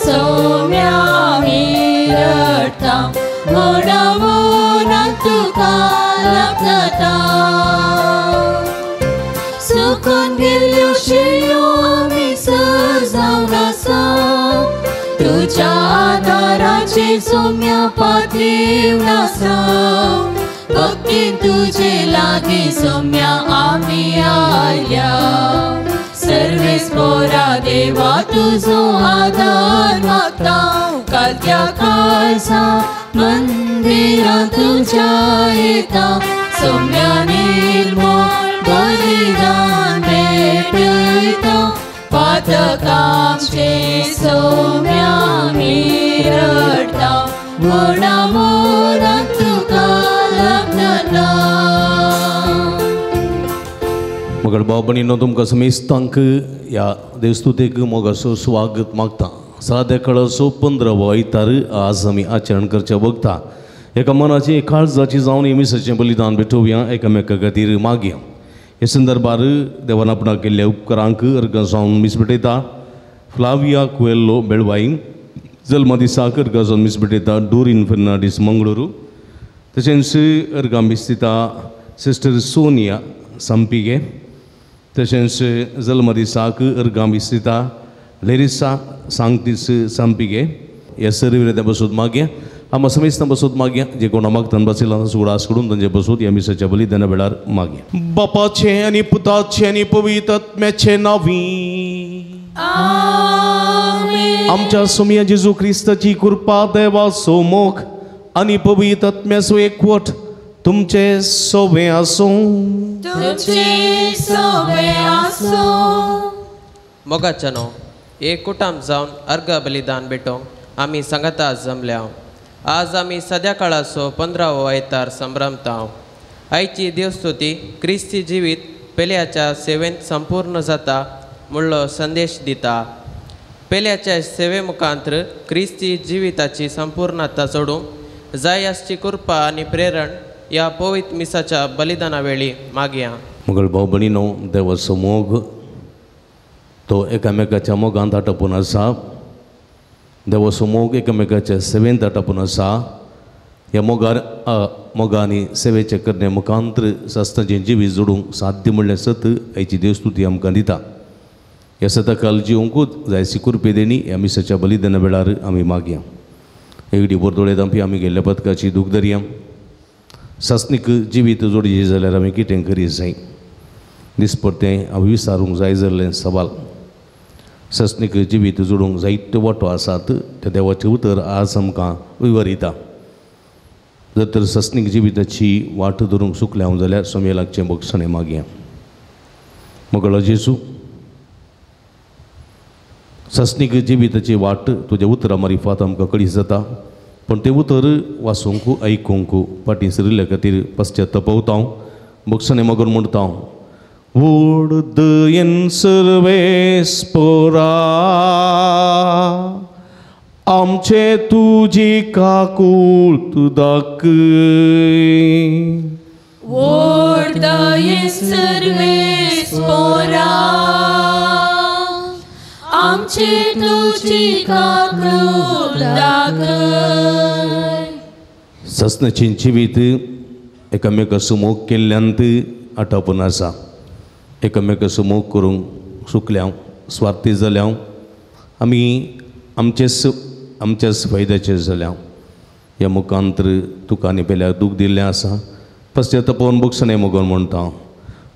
सौम्या रडता म्हणून तुका लागता सुकून गेल्यो शेळयो आमी सजावन आसा तुज्या आदाराचेर सौम्या पातळीवन आसा भक्तीन तुजे लागीं सौम्या आमी आयल्या सर्वेस्परा देवा तुजो आदार मागता कालच्या काळजा मंदिरांत तुज्या येता सौम्या निर्मळ बलिदान भेटयता पातकामचे सौम्या आमी रडता म्हणून तुका लागता मगळ बाबणीनो तुमकां समेस्तांक ह्या देवस्तुतेक मोगाचो स्वागत मागता साद्या काळाचो 15वो आयतार आज आमी आचरण करचे बगता एका मनाची काळजाची जावन येमिसाचें बलिदान भेटोवया एकामेका खातीर मागया हे संदर्भार देवान आपणाक केल्ल्या उपकारांक अर्घ जावन मीस भेटयता फ्लाविया कुएल्लो बेळवाई जल्म दिसाक अर्घ जावन मीस भेटयता डोरीन फर्नांडीस मंगळूरू तशेंच अर्घ मीस दिता सिस्टर सोनिया संपिगे तशेंच जल्म दिसाक अर्घ मीस दिता लेरिसा सांगतीस संपिगे ह्या सर्व बसून मागया आम समेस्तां बसून मागया जे कोणा मागतान बसयला सुडास कडून तांचे बसून ह्या मिसाच्या बलिदाना वेळार मागया बापाचे आनी पुताचे आनी पवित्र आत्म्याचे नांवी आमेन आमच्या सोम्या जेजू क्रिस्ताची कृपा देवाचो मोग आनी पवित्र आत्म्याचो एकवट तुमचे सोबे आसूं मोगाच्यानो एक कुटाम जावन अर्घ बलिदान भेटोवंक आमी सांगाता जमल्या आज आमी सद्या काळाचो 15वो आयतार संभ्रमता आयची देवस्तुती क्रिस्ती जिवीत पेल्याच्या सेवेंत संपूर्ण जाता म्हणलो संदेश दिता पेल्याच्या सेवे मुखांतर क्रिस्ती जिविताची संपूर्णता सोडूंक जाय आसची कृपा आनी प्रेरण ह्या पवित्र मिसाच्या बलिदाना वेळी मागया मुगळ भाव भयणीनो देवाचो मोग तो एकामेकाच्या मोगांत आटपून आसा देवाचो मोग एकामेकाच्या सेवेंत आटपून आसा ह्या मोगांनी सेवेचे करणे मुखांतर सस्ताचें जिवीत जोडूंक साध्य म्हणलें सत आयची देवस्तुती आमकां दिता ह्या सतकाल जिवंकूच जायसी कृपे देणी ह्या मिसाच्या बलिदाना वेळार आमी मागया एकडी बोरदोळे दांपी आमी गेल्ल्या पथकाची दूख धरया सस्नीक जिवीत जोडचे जाल्यार आमी कितें करीत जाय दिसपरतें हांव विचारूंक जाय जाल्लें सवाल सस्नीक जिवीत जोडूंक जायत्यो वाटो आसात त्या देवाचें उतर आज आमकां विवरिता जर तर सस्नीक जिविताची वाट धरूंक चुकलें हांव जाल्यार सोम्या लागचें बक्षणें मागया मोगळो जेजू सस्नीक जिविताची वाट तुज्या उतरा मारिफात आमकां कळीत जाता पण तें उतर वाचूंक आयकूंक फाटीं सरिल्ल्या खातीर पश्चात्तापवता हांव बक्षणें मागून म्हणटा हांव व्हड दयेन सर्वेस्परा आमचे तुजी काकूळट दाखय व्हड दयेन सर्वेस्परा आमचे तुजी काकूळट दाखय सस्नाचें जिवीत एकामेकाचो मोग केल्ल्यांत आटपून आसा एकामेकाचो मोग करूंक चुकल्या स्वार्थी जाल्या आमी आमच्याच फायद्याचे जाल्या ह्या मुखांतर तुका आनी पेल्यार दूख दिल्लें आसा पश्चात्तापोवन बक्षणें मोगोन म्हणटा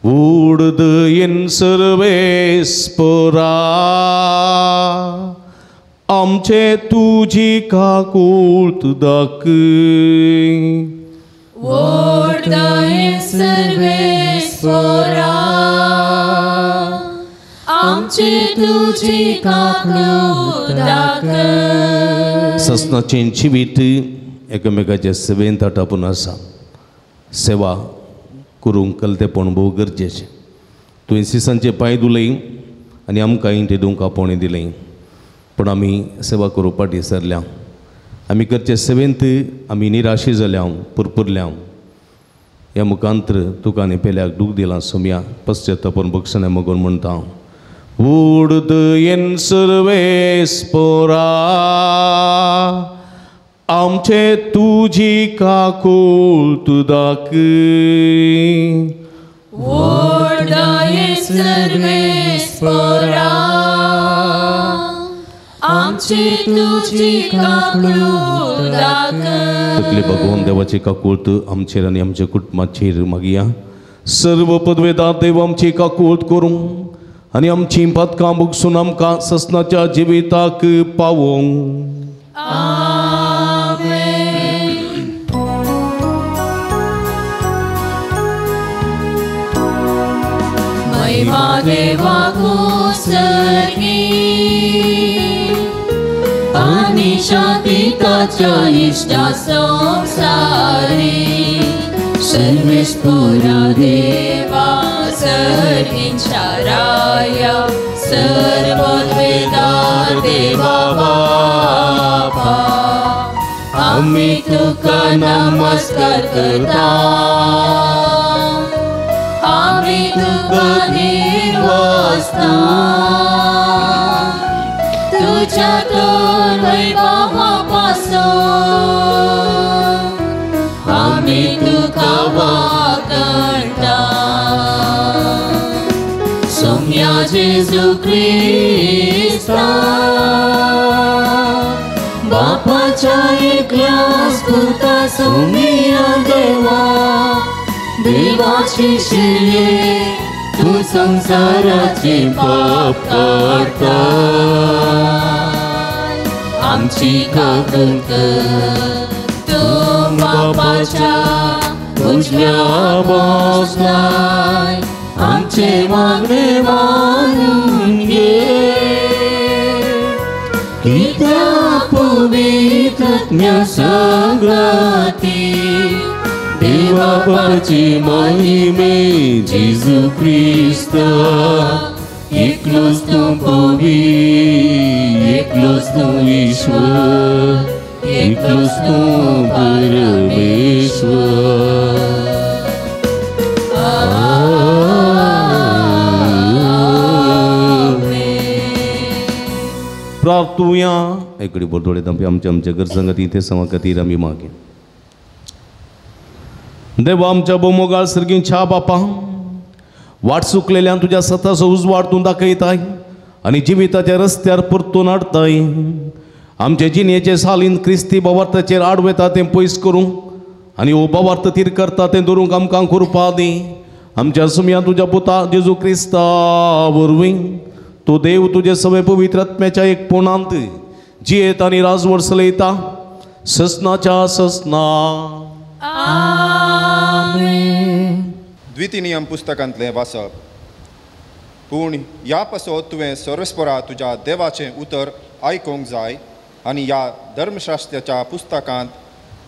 व्हड दयेन सर्वेस्परा आमचे तुजी काकूळट दाखय व्हड दयेन सर्वेस्परा आमचे तुजी काकूळट दाखय सस्नाचें जिवीत एकामेकाच्या सेवेंत आटपून आसा सेवा करूंक कलतेपण भोव गरजेचें तुवें सिसांचे पांय धुलय आनी आमकां इंटेदूंक आपोवणें दिलें पूण आमी सेवा करूंक फाटीं सरल्या आमी करचे सेवेंत आमी निराशी जाल्या पुरपुरल्या ह्या मुखांतर तुका आनी पेल्याक दूख दिलां सोम्या पश्चात्तापोवन बक्षणें मागून म्हणटा उडदयेन सर्वेस्परा आमचे तुझी काकुळत दाखय. उडदयेन सर्वेस्परा आमची तुझी काकुळत दाखय. तकले भगवान देवाची काकुळत आमचेर आनी आमच्या कुटुंबाचेर मागया. सर्व पदवेदार देव आमची काकुळत करूं आनी आमची पदकां भोगसून आमकां ससनाच्या जिविताक पावोंक. आमेन. महिमा देवाक सर्गी आनी शांती ताच्या इष्टा संसारी. सर्वेस्परा देवा सर्गींच्या राया सर्ववेदार देवा बापा आम्ही तुका नमस्कार करता. आम्ही तुका निर्वस्ता तुझ्या तोर वैभवापासून आम्ही तुका वाकणटा. सोम्या जेजू ख्रिस्ता बापाच्या एकल्या स्फुर्ता सोम्या देवा देवाची शिले तू संसाराचे पाप काढता. आमची काकुळत तू बापाच्या उजव्या बसलाय. आमचे मागणे मानून घे कित्या पवित्रात्म्य संगती देवा बापाची महिमे जेजू ख्रिस्त एकलोच तू पवित्र एकलोच तू ईश्वर एकलोच तू परमेश्वर. प्रार्थूया. एकडी बोलतोडे तंपी आमच्या घर संगती ते समा खातीर आमी मागे. देवा आमच्या बोमोगाळ सर्गींच्या बापा वाट चुकलेल्यान तुझ्या सताचो उजवाड तूं दाखयताय आनी जिविताच्या रस्त्यार परतून हाडताय. आमचे जिणेचे सालीन क्रिस्ती बावार्थाचेर आडवेता तें पयस करूंक आनी हो बावार्थ तीर करता तें धरूंक आमकां कृपा दी. आमच्या सुमया तुज्या पुता जेजू क्रिस्ता वरवीं तो देव तुजे सगळे पवित्र आत्म्याच्या एकपणांत जियेत आनी राजवट चलयता ससनाच्या ससना. आमेन. द्वितीनियम पुस्तकांतलें वाचप. पूण ह्या पासत तुवें सर्वेस्परा तुज्या देवाचें उतर आयकूंक जाय आनी ह्या धर्मशास्त्राच्या पुस्तकांत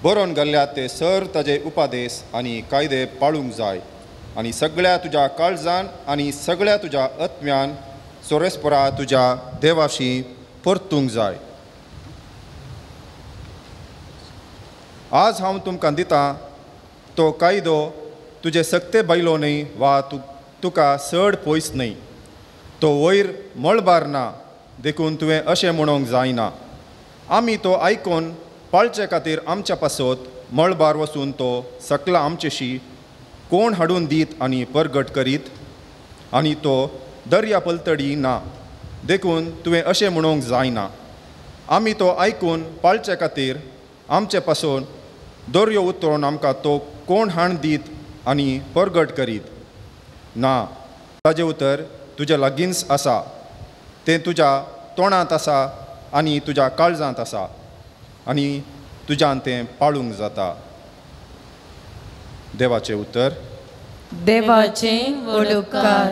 बरोवन घाल्ल्या ते सर ताजे उपादेश आनी कायदे पाळूंक जाय आनी सगळ्या तुज्या काळजान आनी सगळ्या तुज्या आत्म्यान सर्वेस्परा तुज्या देवाशी परतूंक जाय. आज हांव तुमकां दितां तो कायदो तुजे सक्ते भायलो न्हय वा तुका चड पयस न्हय. तो वयर मळबार ना देखून तुवें अशें म्हणूंक जायना. आमी तो आयकून पाळचे खातीर आमच्या पासत मळबार वचून तो सकला आमचेशी कोण हाडून दीत आनी परगट करीत आनी तो दर्या पलतडी ना देखून तुवें अशें म्हणूंक जायना. आमी तो आयकून पाळचे खातीर आमचे पासून दर्यो उतरून आमकां तो कोण हाण दीत आनी परगट करीत ना. ताजें उतर तुज्या लागींच आसा तें तुज्या तोंडांत आसा आनी तुज्या काळजांत आसा आनी तुज्यान तें पाळूंक जाता. देवाचें उतर. देवाचे वडोकार.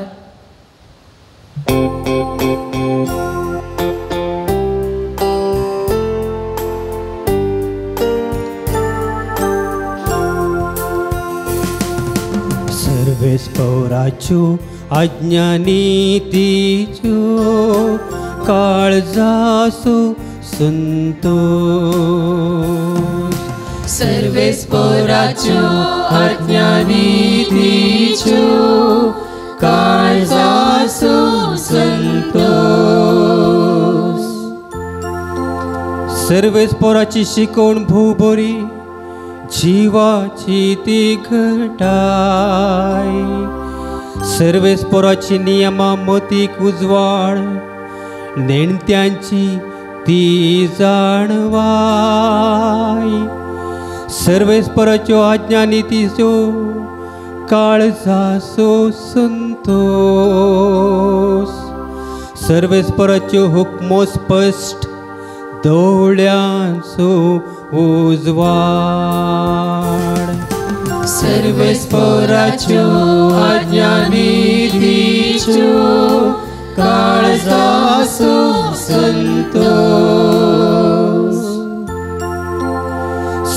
सर्वेस्पराच्यो आज्ञा नीतीच्यो काळजाचो संतोष. सर्वेस्पराच्यो आज्ञा नीतीच्यो काळजाचो संतोष. सर्वेस्पराची शिकवण भोव बरी, जीवाची ती घटाय. सर्वेस्पराची नियमा मतीक उजवाड, नेणत्यांची ती जाणवाय. सर्वेस्पराच्यो आज्ञा नितीचो काळजाचो संतोष. सर्वेस्पराच्यो हुक्मो स्पष्ट, दोळ्यांचो उजवाड. सर्वेस्पराच्यो आज्ञा नितीच्यो काळजाचो संतोष.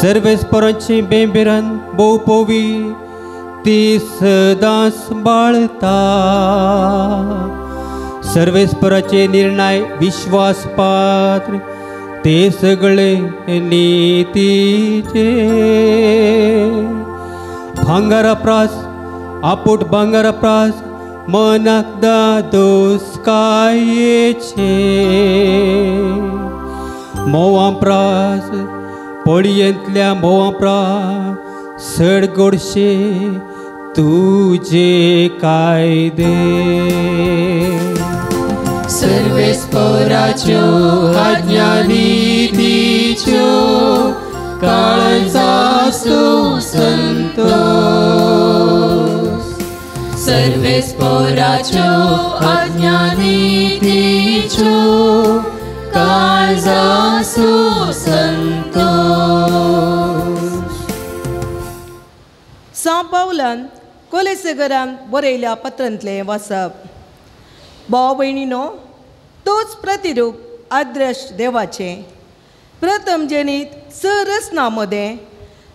सर्वेस्परांची बेंबेरान बोपोवी ती सदांच बाळता. सर्वेस्पराचे निर्णय विश्वासपात्र, ते सगळे नीतीचे. भांगाराप्रास आपूट भांगाराप्रास मनाक दोस्कायेचे. मोवांप्रास पळयेंतल्या मोवांप्रास सडगोडशे तुझे कायदे. सर्वेस्पराच्यो आज्ञा नितीच्यो काळजाचो संतोष. सर्वेस्पराच्यो आज्ञा नितीच्यो काळजाचो संतोष. सांत पावलान कोलेसेगरान बरयल्या पत्रांतलें वाचप. भाव भयणीनो, तोच प्रतिरूप आदर्श देवाचे प्रथम जनीत सरसना मदें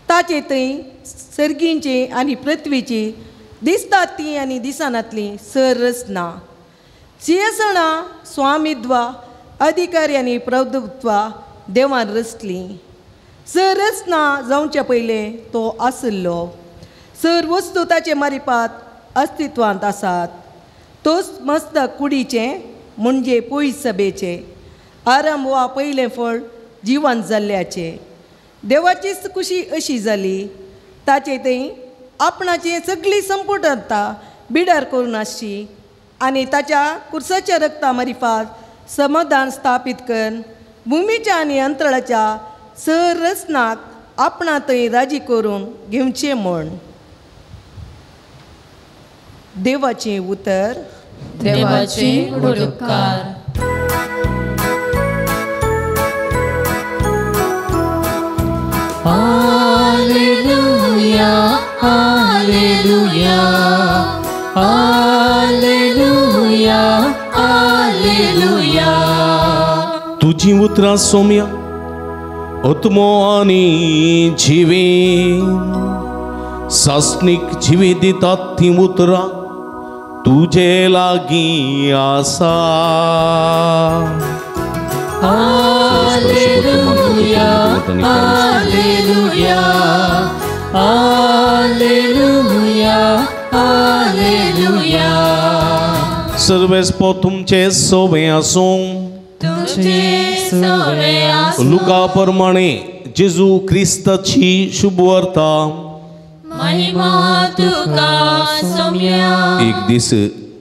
ताचे थंय सर्गींची आनी पृथ्वीची दिसतात ती आनी दिसनातली सरसना. सिंहासनां, स्वामित्वा, अधिकारी आनी प्रभुत्वा देवान रचली. सरसना जावचे पयलें तो आसलो. सर वस्तू ताचे मारिपात अस्तित्वांत आसात. तोच मस्तक कुडीचें म्हणजे पयस सभेचे आरंभ वा पयलें फळ जिवंत जाल्ल्याचे. देवाचीच खुशी अशी जाली. ताचे थंय आपणाची सगळी संपूर्णता बिडार करून आसची आनी ताच्या कुर्साच्या रक्ता मारिफात समाधान स्थापीत करून भुमीच्या आनी अंतराळाच्या सरसनाक आपणा थंय राजी करून घेवचें म्हण. देवाचें उतर. देवाचे उपकार. Hallelujah, hallelujah, hallelujah, hallelujah. तुझी उतरां सौम्य आत्मो आनी जिवे, सासनीक जिवे दितात ती उतरां तुझे लागीं आसा. Hallelujah, hallelujah, hallelujah, hallelujah. सर्वेस्पो तुमचे सोबे आसूं. तुमचे सवे आसूं. लुका प्रमाणे जेजू क्रिस्ताची शुभ वार्ता. महिमा तुका सौम्या. एक दीस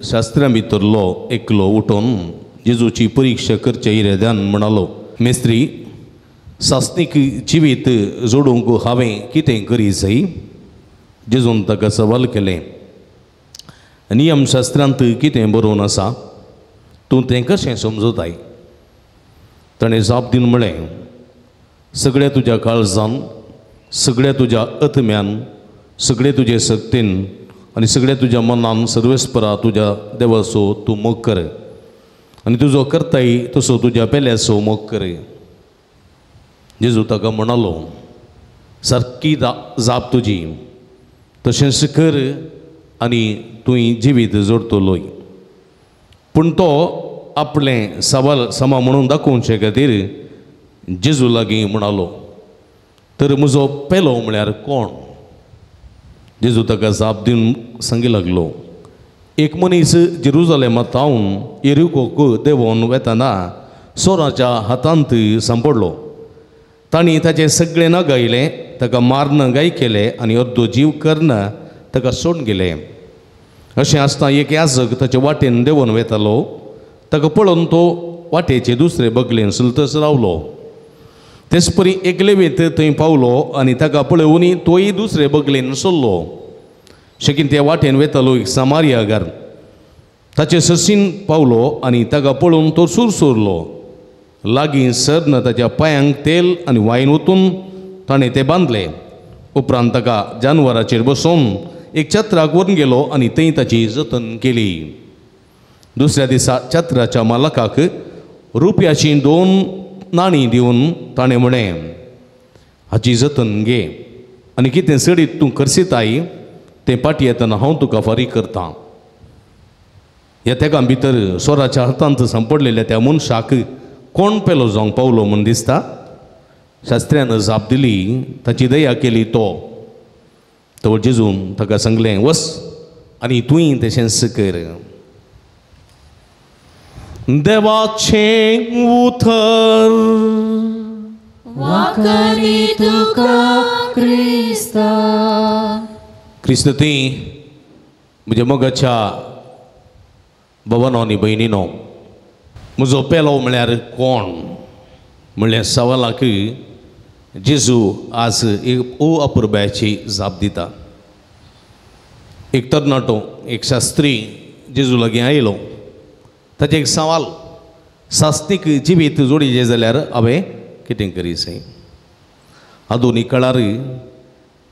शास्त्रां भितरलो एकलो उठून जेजूची परीक्षा करचे इरेद्यान म्हणालो, मेस्त्री, सासनीक जिवीत जोडूंक हांवें कितें करी जाय? जेजून ताका सवाल केलें, नियमशास्त्रांत कितें बरोवन आसा? तूं तें कशें समजताय? ताणें जाप दिवन म्हळें, सगळ्या तुज्या काळजान, सगळ्या तुज्या आत्म्यान, सगळे तुजे सक्तीन आनी सगळ्या तुज्या मनान सर्वेस्परा तुज्या देवाचो तूं मोग कर आनी तुजो करताय तसो तुज्या पेल्याचो मोग कर. जेजू ताका म्हणालो, सारकी जाप तुजी, तशेंच कर आनी तुवें जिवीत जोडतलोय. पूण तो आपलें सवाल समा म्हणून दाखोवचे खातीर जेजू लागीं म्हणालो, तर म्हजो पेलो म्हळ्यार कोण? जेजू ताका जाप दिवन सांगूंक लागलो, एक मनीस जेरुजलेमांतावन येरिकोक देंवोन वेतना सोराच्या हातांत सांपडलो. तांणी ताचे सगळें नगयलें, ताका मारन गाय केलें आनी अर्दो जीव करना ताका सोडून गेले. अशें आसता एक याजक ताचे वाटेन देंवोन वेतालो. ताका पळोवन तो वाटेचे दुसरे बगलेन सुलतस रावलो. तेच परी एक लेवीत थंय पावलो आनी ताका पळोवन तोय दुसरे बगलेन सरलो. शेकीन त्या वाटेन वेतालो एक सामारियागार ताचे ससीन पावलो आनी ताका पळोवन तो सुरसुरलो. लागीं सरन ताच्या पांयांक तेल आनी वायन ओतून ताणें ते बांदले. उपरांत ताका जानवराचेर बसोवन एक छत्राक व्हरून गेलो आनी थंय ताची जतन केली. दुसऱ्या दिसा छत्राच्या मालकाक रुपयाची 2 नाणी दिवन ताणें म्हणें, हाची जतन घे आनी कितें सडीत तूं करसिताय तें पाटी येतना हांव तुका फारीक करतां. ह्या तेगा भितर सोराच्या हातांत सांपडलेल्या त्या मनशाक कोण पेलो जावंक पावलो म्हूण दिसता. शास्त्र्यान जाप दिली, ताची दया केली तो. तो जेजून ताका सांगलें, वस आनी तुंय तशेंच कर. देवाचें उतर वाकली तुका क्रिस्ता. क्रिस्त ती म्हज्या मोगाच्या भवनो आनी भयणीनो, म्हजो पेलो म्हळ्यार कोण म्हणल्या सवालाक जेजू आज एक अपुरब्याची जाप दिता. एक तरणाटो, एक शास्त्री जेजू लागीं आयलो. ताचे एक सवाल, सास्तीक जिवीत जोडिचें जाल्यार हांवें कितें करीसय. आधुनीक काळार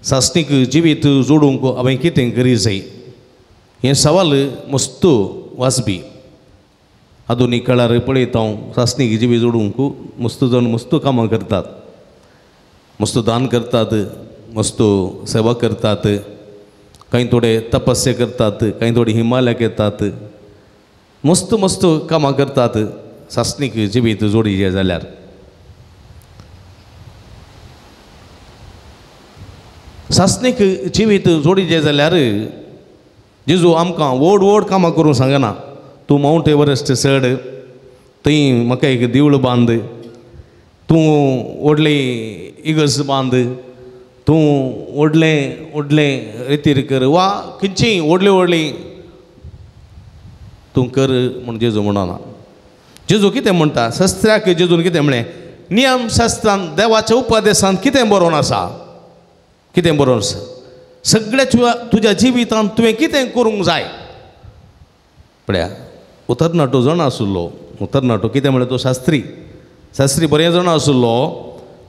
सास्तीक जिवीत जोडूंक हांवें कितें करीसय हें सवाल मस्त वाचपी. आधुनीक काळार पळयता हांव सास्तीक जिवीत जोडूंक मस्त जाण मस्त कामां करतात, मस्त दान करतात, मस्त सेवा करतात. कांय थोडे तपस्या करतात, कांय थोडे हिमालयाक येतात, मस्त मस्त कामां करतात सास्तीक जिवीत जोडिचें जाल्यार. सास्तीक जिवीत जोडिचें जाल्यार जेजू आमकां व्हड व्हड कामां करूंक सांगना. तूं मावंट एव्हरेस्ट चड, थंय म्हाका एक देवूळ बांद, तूं व्हडलें इगर्ज बांद, तूं व्हडलें व्हडलें रितीर कर, वा खंयचीय व्हडली व्हडली तूं कर म्हूण जेजू म्हणना. जेजू कितें म्हणटा, शास्त्राक जेजून कितें म्हळें, नियम शास्त्रांत देवाच्या उपदेशांत कितें बरोवन आसा, कितें बरोवन आसा. सगळ्या तुज्या जिवितांत तुवें कितें करूंक जाय. पळया, उतरनाटो जाण आशिल्लो. उतरनाटो कितें म्हळें, तो शास्त्री बरें जाण आशिल्लो.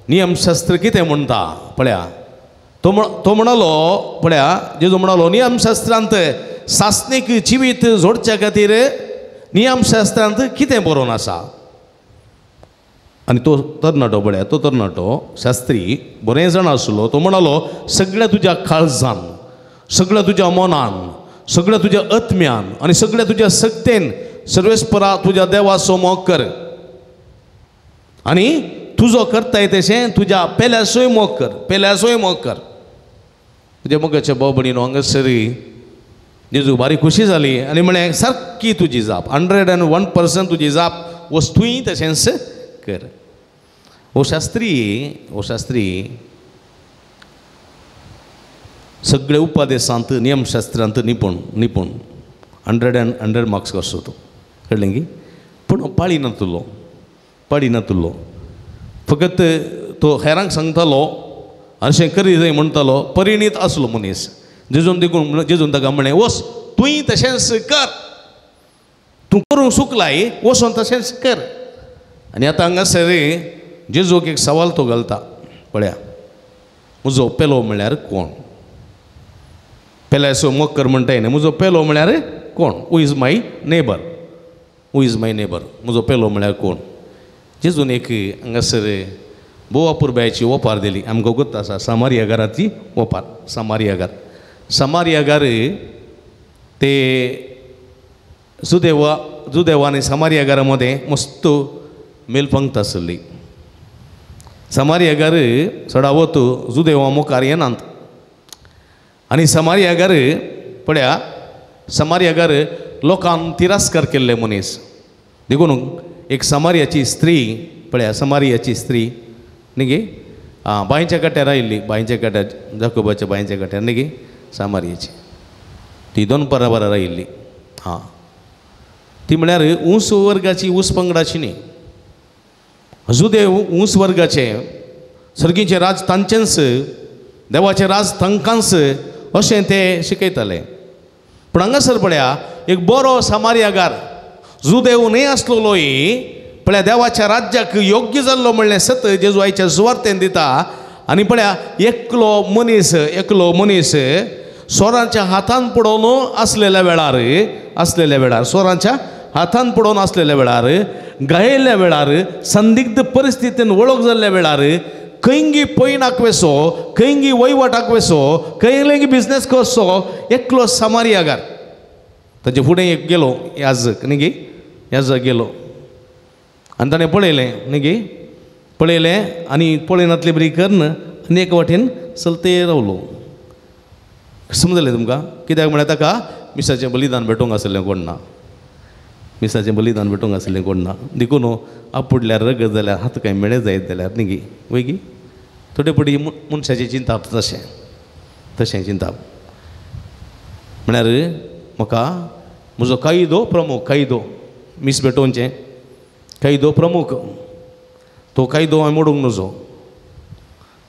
नियमशास्त्र कितें म्हणटा पळया, तो म्हणलो, पळया जेजू म्हणलो नियमशास्त्रांत सास्तीक जिवीत जोडच्या खातीर नियमशास्त्रांत कितें बरोवन आसा. आनी तो तरणाटो, पळया तो तरणाटो शास्त्री बरें जाण आशिल्लो. तो म्हणलो, सगळ्या तुज्या काळजान, सगळ्या तुज्या मनान, सगळ्या तुज्या आत्म्यान आनी सगळ्या तुज्या सक्तेन सर्वेस्परा तुज्या देवाचो मोग कर. आनी तुजो करताय तशें तुज्या पेल्याचोय मोग कर, पेल्याचोय मोग कर. तुज्या मोगाच्या भाव भयणीनो, हांगासर जेजू बारी खुशी जाली आनी म्हळें, सारकी तुजी जाप, 101% तुजी जाप, वस्तूय तशेंच कर. हो शास्त्री सगळे उपदेशांत नियमशास्त्रांत निपूण 100 मार्क्स कसो तो, कळ्ळें की. पूण पाळी नातुल्लो. फकत तो हेरांक सांगतालो, अशें करी जाय म्हणटालो. परिणीत आसलो मनीस. जेजून ताका म्हणें, वस तुंय तशेंच कर, तूं करूंक सुकलाय, वचून तशेंच कर. आनी आतां हांगासर जेजूक एक सवाल तो घालता. पळया, म्हजो पेलो म्हळ्यार कोण. पेल्याचो मोग कर म्हणटाय न्ही, म्हजो पेलो म्हळ्यार कोण. हू इज माय नेबर, म्हजो पेलो म्हळ्यार कोण. जेजून एक हांगासर भोव अपुरबायेची ओपार दिली. आमकां गोत आसा सामारियागाराची ओपार. सामारियागार ते जुदेव आनी सामारियागारा मदें मस्त मेलपंक्त आसली. सामारियागार चडावत जुदेवा मुखार येनात. आनी सामारियागार पळया समार्यागार लोकांन तिरस्कार केल्ले मनीस देखून एक समार्याची स्त्री पळया समार्याची स्त्री न्ही गे बांयच्या कट्यार आयिल्ली बांयच्या कट्यार जाकोबाच्या बांयच्या कट्यार न्ही गे समार्याची ती 2 बराबर आयिल्ली हां ती म्हळ्यार ऊंस वर्गाची ऊस पंगडाची न्ही जुदेव ऊंस वर्गाचे सर्गीचे राज तांचेंच देवाचे राज तांकांच अशें ते शिकयताले पूण हांगासर पळया एक बरो समार्यागार जुदेव न्ही आसलोलोय पळया देवाच्या राज्याक योग्य जाल्लो म्हणलें सत जेजू आयच्या सुवार्तेन दिता आनी पळया एकलो मनीस सोरांच्या हातान पडोवन आसलेल्या वेळार सोरांच्या हातान पडोवन आसलेल्या वेळार गायिल्ल्या वेळार संदिग्ध परिस्थितीन वळख जाल्ल्या वेळार खंयगी पयणाक वेसो खंयगी वयवटाक वेसो खंयगी बिझनेस करचो एकलो समार्यागार ताचे फुडें एक गेलो याजक न्ही गे याजक गेलो आनी ताणें पळयलें न्ही गे पळयलें आनी पळयनातली बरी करन आनी एक वाटेन चलते रावलो समजलें तुमकां कित्याक म्हळ्यार ताका मिसाचें बलिदान भेटोवंक आसलें कोण ना मिसाचें बलिदान भेटोवंक आसलें कोण ना देखून आपुडल्यार रगत जाल्यार हात कांय मेळे जायत जाल्यार न्ही गे वय गे थोडे पडी मनशाची चिंता तशें चिंता म्हळ्यार म्हाका म्हजो कायदो मीस भेटोवचें कायदो प्रमुख तो कायदो हांवें मोडूंक नजो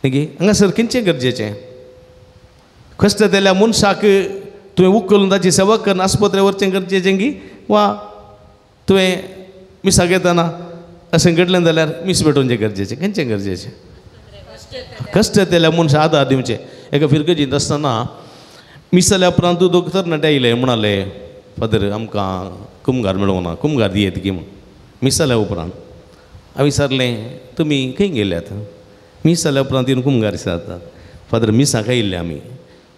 न्ही गे हांगासर खंयचें गरजेचें कश्ट जाल्या मनशाक तुवें उखलून ताची सेवा करून आस्पत्रे व्हरचें गरजेचें गी वा तुवें मिसाक येताना अशें घडलें जाल्यार मीस भेटोवचें गरजेचें खंयचें गरजेचें कश्ट जाल्या मनशाक आदार दिवचें एका फिरकजींत आसतना मीस जाल्या उपरांत दोतोर नटे आयले म्हणाले फादर आमकां कुमगार मेळूंक ना कुमगार दियेत गी म्हूण मीस जाल्या उपरांत हांवें विचारलें तुमी खंय गेल्यात मीस जाल्या उपरांत येवन कुमगार विचारतात फादर मिसाक आयिल्ले आमी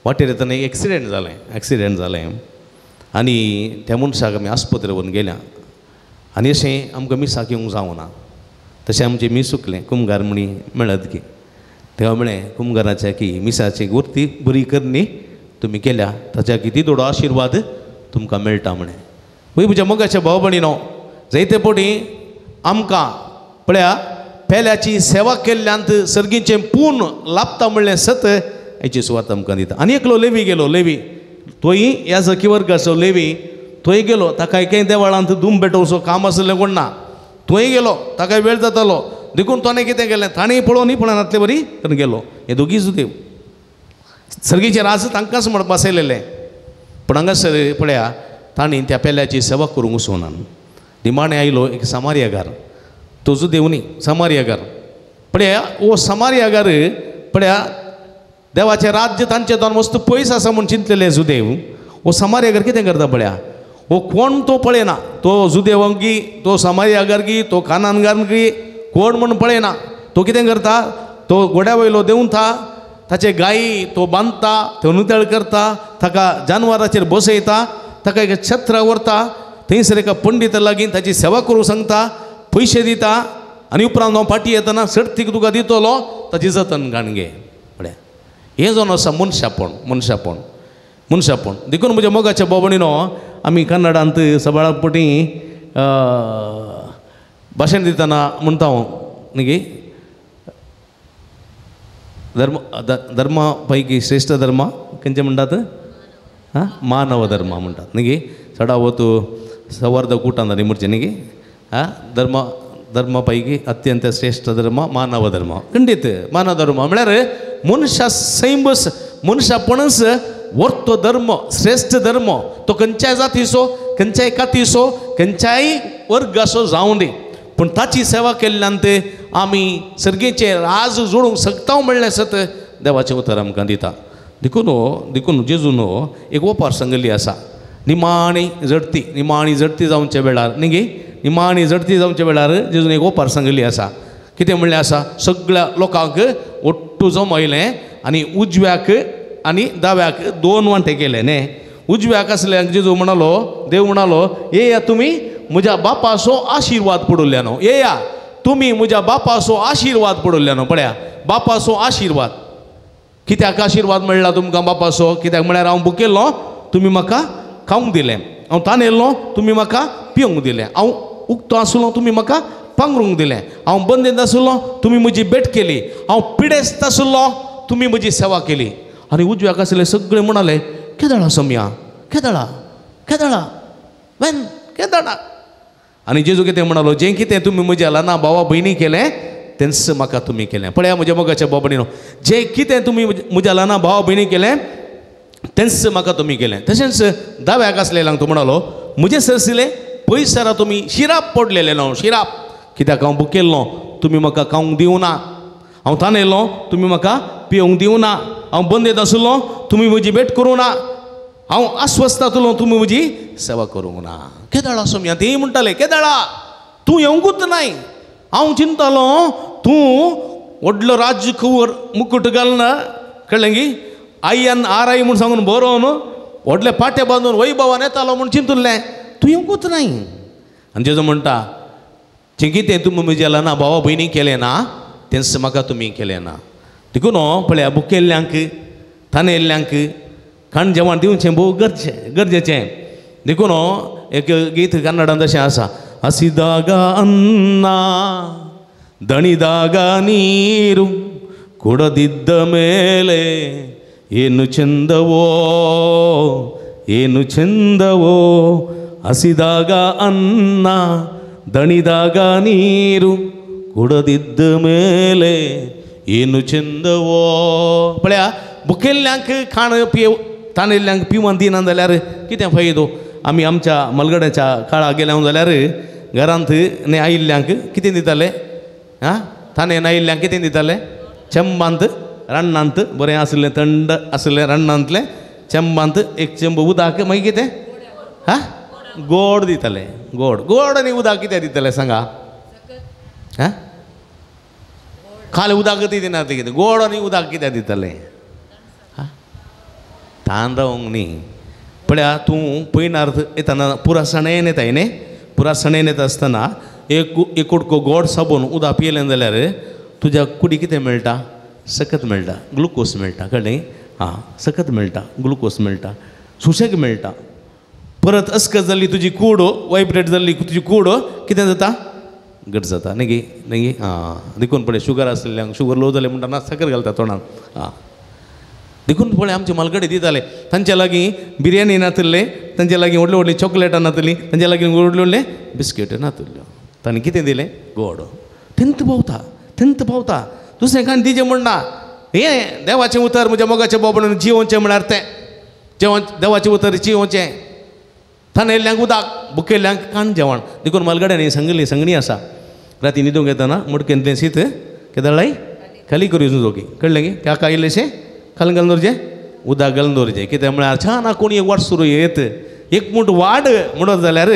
वाटेर येताना एक एक्सिडेंट जालें आनी त्या मनशाक आमी आस्पत्रे व्हरून गेल्या आनी अशें आमकां मिसाक येवंक जावना तशें आमचें मीस सुकलें कुमगार म्हणी मेळत गी तेव्हा म्हळें कुमगाराच्या की मिसाची गुर्ती बरी करनी तुमी केल्या ताच्या किती थोडो आशिर्वाद तुमकां मेळटा म्हणें वय म्हज्या मोगाच्या भाव भयणीनो जायते फावटी आमकां पळया पेल्याची सेवा केल्ल्यांत सर्गीचें पूर्ण लाभता म्हणलें सत हाची सुवात आमकां दिता आनी एकलो लेवी गेलो तोय ह्या जकी वर्गाचो लेवी थंय गेलो ताका एके देवळांत धूम भेटोवचो काम आसलें कोण ना थंय गेलो ताका वेळ जातालो देखून ताणें कितें केलें ताणें पळोवनी पळनातले बरी करून गेलो हे दोगीच देव सर्गीचे राज तांकांच म्हणप बसयलेलें पूण हांगासर पळया तांणी त्या पेल्याची सेवा करूंक वचूना निमाणें आयलो एक समार्यागार तो देव न्ही समार्यागार पळया हो समार्यागार पळया देवाचें राज्य तांचे दोन वस्तू पयस आसा म्हूण चिंतलेले जुदेव हो समार्यागार कितें करता पळया हो कोण तो पळयना तो जुदेवांगी तो समार्यागारगी तो कानानगारगी कोण म्हूण पळयना तो कितें करता तो घोड्या वयलो देंवता ताचे गायी तो बांदता तो नितळ करता ताका जानवराचेर बसयता ताका एक छत्र व्हरता थंयसर एका पंडिता लागीं ताची सेवा करूंक सांगता पयशे दिता आनी उपरांत हांव फाटीं येतना सर्तीक तुका दितलो ताची जतन घाणगे पळया हें जावन आसा मनशापण देखून म्हज्या मोगाच्या भोंवणीनो आमी कन्नडांत सबाळापटी भाशण दितना म्हणटा हांव न्ही गे धर्मा पैकी श्रेष्ठ धर्म खंयचे म्हणटात हां मानव धर्म म्हणटात न्ही गे चडावत सवर्द कुटांनी म्हणचे न्ही गे हां धर्मा पैकी अत्यंत श्रेष्ठ धर्म मानव धर्म खंडीत मानव धर्म म्हळ्यार मनशा सैंबस मनशापणच वर्तो धर्म श्रेष्ठ धर्म तो खंयच्याय जातीचो खंयच्याय कातीचो खंयच्याय वर्गाचो जावं दी पूण ताची सेवा केल्ल्यान आमी सर्गेचे राज जोडूंक शकता म्हणलें सत देवाचें उतर आमकां दिता देखून जेजून एक ओपार सांगली आसा निमाणी जडती जावचे वेळार न्ही गे निमाणी जडती जावचे वेळार जेजून एक ओपार सांगली आसा कितें म्हणलें आसा सगळ्या लोकांक ओट्टू जमयलें आनी उजव्याक आनी दाव्याक 2 वांटे केले न्ही उजव्याक आसल्याक जेजू म्हणालो देव म्हणालो येया तुमी म्हज्या बापाचो आशिर्वाद पडोवल्यानो येया तुमी म्हज्या बापाचो आशिर्वाद पडोवल्यानो पळया बापाचो आशिर्वाद कित्याक आशिर्वाद मेळ्ळा तुमकां बापाचो कित्याक म्हळ्यार हांव बुकेल्लो तुमी म्हाका खावंक दिलें हांव तान येयलो तुमी म्हाका पिवंक दिलें हांव उक्तो आसलो तुमी म्हाका पांगरूंक दिलें हांव बंदीत आसलो तुमी म्हजी भेट केली हांव पिडेस्त आसलो तुमी म्हजी सेवा केली आनी उजव्याक आसले सगळे म्हणाले केदळा सम्या केदळा केदळा वेन केदळा आनी जेजू कितें म्हणालो जें कितें तुमी म्हज्या ल्हाना भावा भयणी केलें तेंच म्हाका तुमी केलें पळया म्हज्या मोगाच्या बाबडीनो जें कितें तुमी म्हज्या ल्हाना भावा भयणी केलें तेंच म्हाका तुमी केलें तशेंच दाव्याक आसलेल्यांक तो म्हणालो म्हजे सरसिले पयसारा तुमी शिराप पडलेले न्हू शिराप कित्याक हांव भुकेल्लो तुमी म्हाका खावंक दिवना हांव तान येयलो तुमी म्हाका पिवंक दिवना हांव बंदीत आसलो तुमी म्हजी भेट करूं ना हांव अस्वस्थ आसलो तुमी म्हजी सेवा करूंक ना केदळा सोम्या तेय म्हणटाले केदळा तूं येवंकूच नाय हांव चिंतालो तूं व्हडलो राजकुंवर मुकुट घालना कळ्ळें गी आयन आराय म्हूण सांगून बरोवन व्हडले पाटे बांदून वैभवान येतालो म्हूण चिंतुल्लें तूं येवंकूच नाय आनी जेजो म्हणटा जें कितें तुमी म्हज्या ल्हाना भावा भयणी केलें ना तेंच म्हाका तुमी केलें ना देखून पळया भुकेल्ल्यांक थानेल्ल्यांक खाण जेवण दिवचें भोव गरजेचें देखून एक गीत कन्नडांत अशें आसा हसिदाग अन्न दणिदाग ನೀರು ಕುಡದಿದ್ದ ಮೇಲೆ ಏನು ಚಂದವೋ ಹಸಿದಾಗ ಅನ್ನ ದಣಿದಾಗ ನೀರು ಕುಡದಿದ್ದ ಮೇಲೆ ಏನು ಚಂದವೋ पळया भुकेल्ल्यांक खाण पिव तानेल्ल्यांक पिवून दिना जाल्यार कितें फायदो आमी आमच्या मलगड्याच्या काळाक गेल्या जाल्यार घरांत आयिल्ल्यांक कितें दिताले आं ताणेन आयिल्ल्यांक कितें दिताले चंबांत रण्णांत बरें आसलें थंड आसलें रण्णांतलें चंबांत एक चंब उदक मागीर कितें हां गोड दिताले गोड आनी उदक कितें दिताले सांगा हां खाली उदक दिना ते कितें गोड आनी उदक कितें दिताले तान रावंक न्ही पळया तूं पयनार्थ येताना पुरा सणेन येताय न्ही पुरा सणेन येता आसतना एक कुडको गोड साबून उदक पियेलें जाल्यार तुज्या कुडी कितें मेळटा सकत मेळटा ग्लुकोज मेळटा कळ्ळें हां सकत मेळटा ग्लुकोज मेळटा सुशेग मेळटा परत अस्कत जाल्ली तुजी कूड वायब्रेट जाल्ली तुजी कूड कितें जाता घट जाता न्ही हां देखून पळय शुगर आसलेल्यांक शुगर लो जालें म्हणटा साकर घालता तोंडांत हां देखून पळय आमचे मलगडे दिताले तांच्या लागीं बिरयानी नातल्ले तांच्या लागीं व्हडली व्हडली चॉकलेटां नातलीं तांच्या लागीं व्हडले व्हडले बिस्किट नातल्यो तांणी कितें दिलें गोड थंत पावता दुसरें खाण दिजें म्हणना हें देवाचें उतर म्हज्या मोगाच्या बाबड्यान जिवोवचें म्हळ्यार तें जेवण देवाचें उतर जिवोवचें थानेल्ल्यांक उदक भुकेल्ल्यांक खाण जेवण देखून मलगड्यांनी संगणी आसा राती न्हिदूंक येताना मडकेंतलें शीत केदाळाय खाली करून दोगी कळ्ळें गे त्या कायलेशें खाली घालून दवरचें उदक घालून दवरचें कित्याक म्हळ्यार छान कोणी एक वाट सुरू येत एक मूठ वाड म्हणत जाल्यार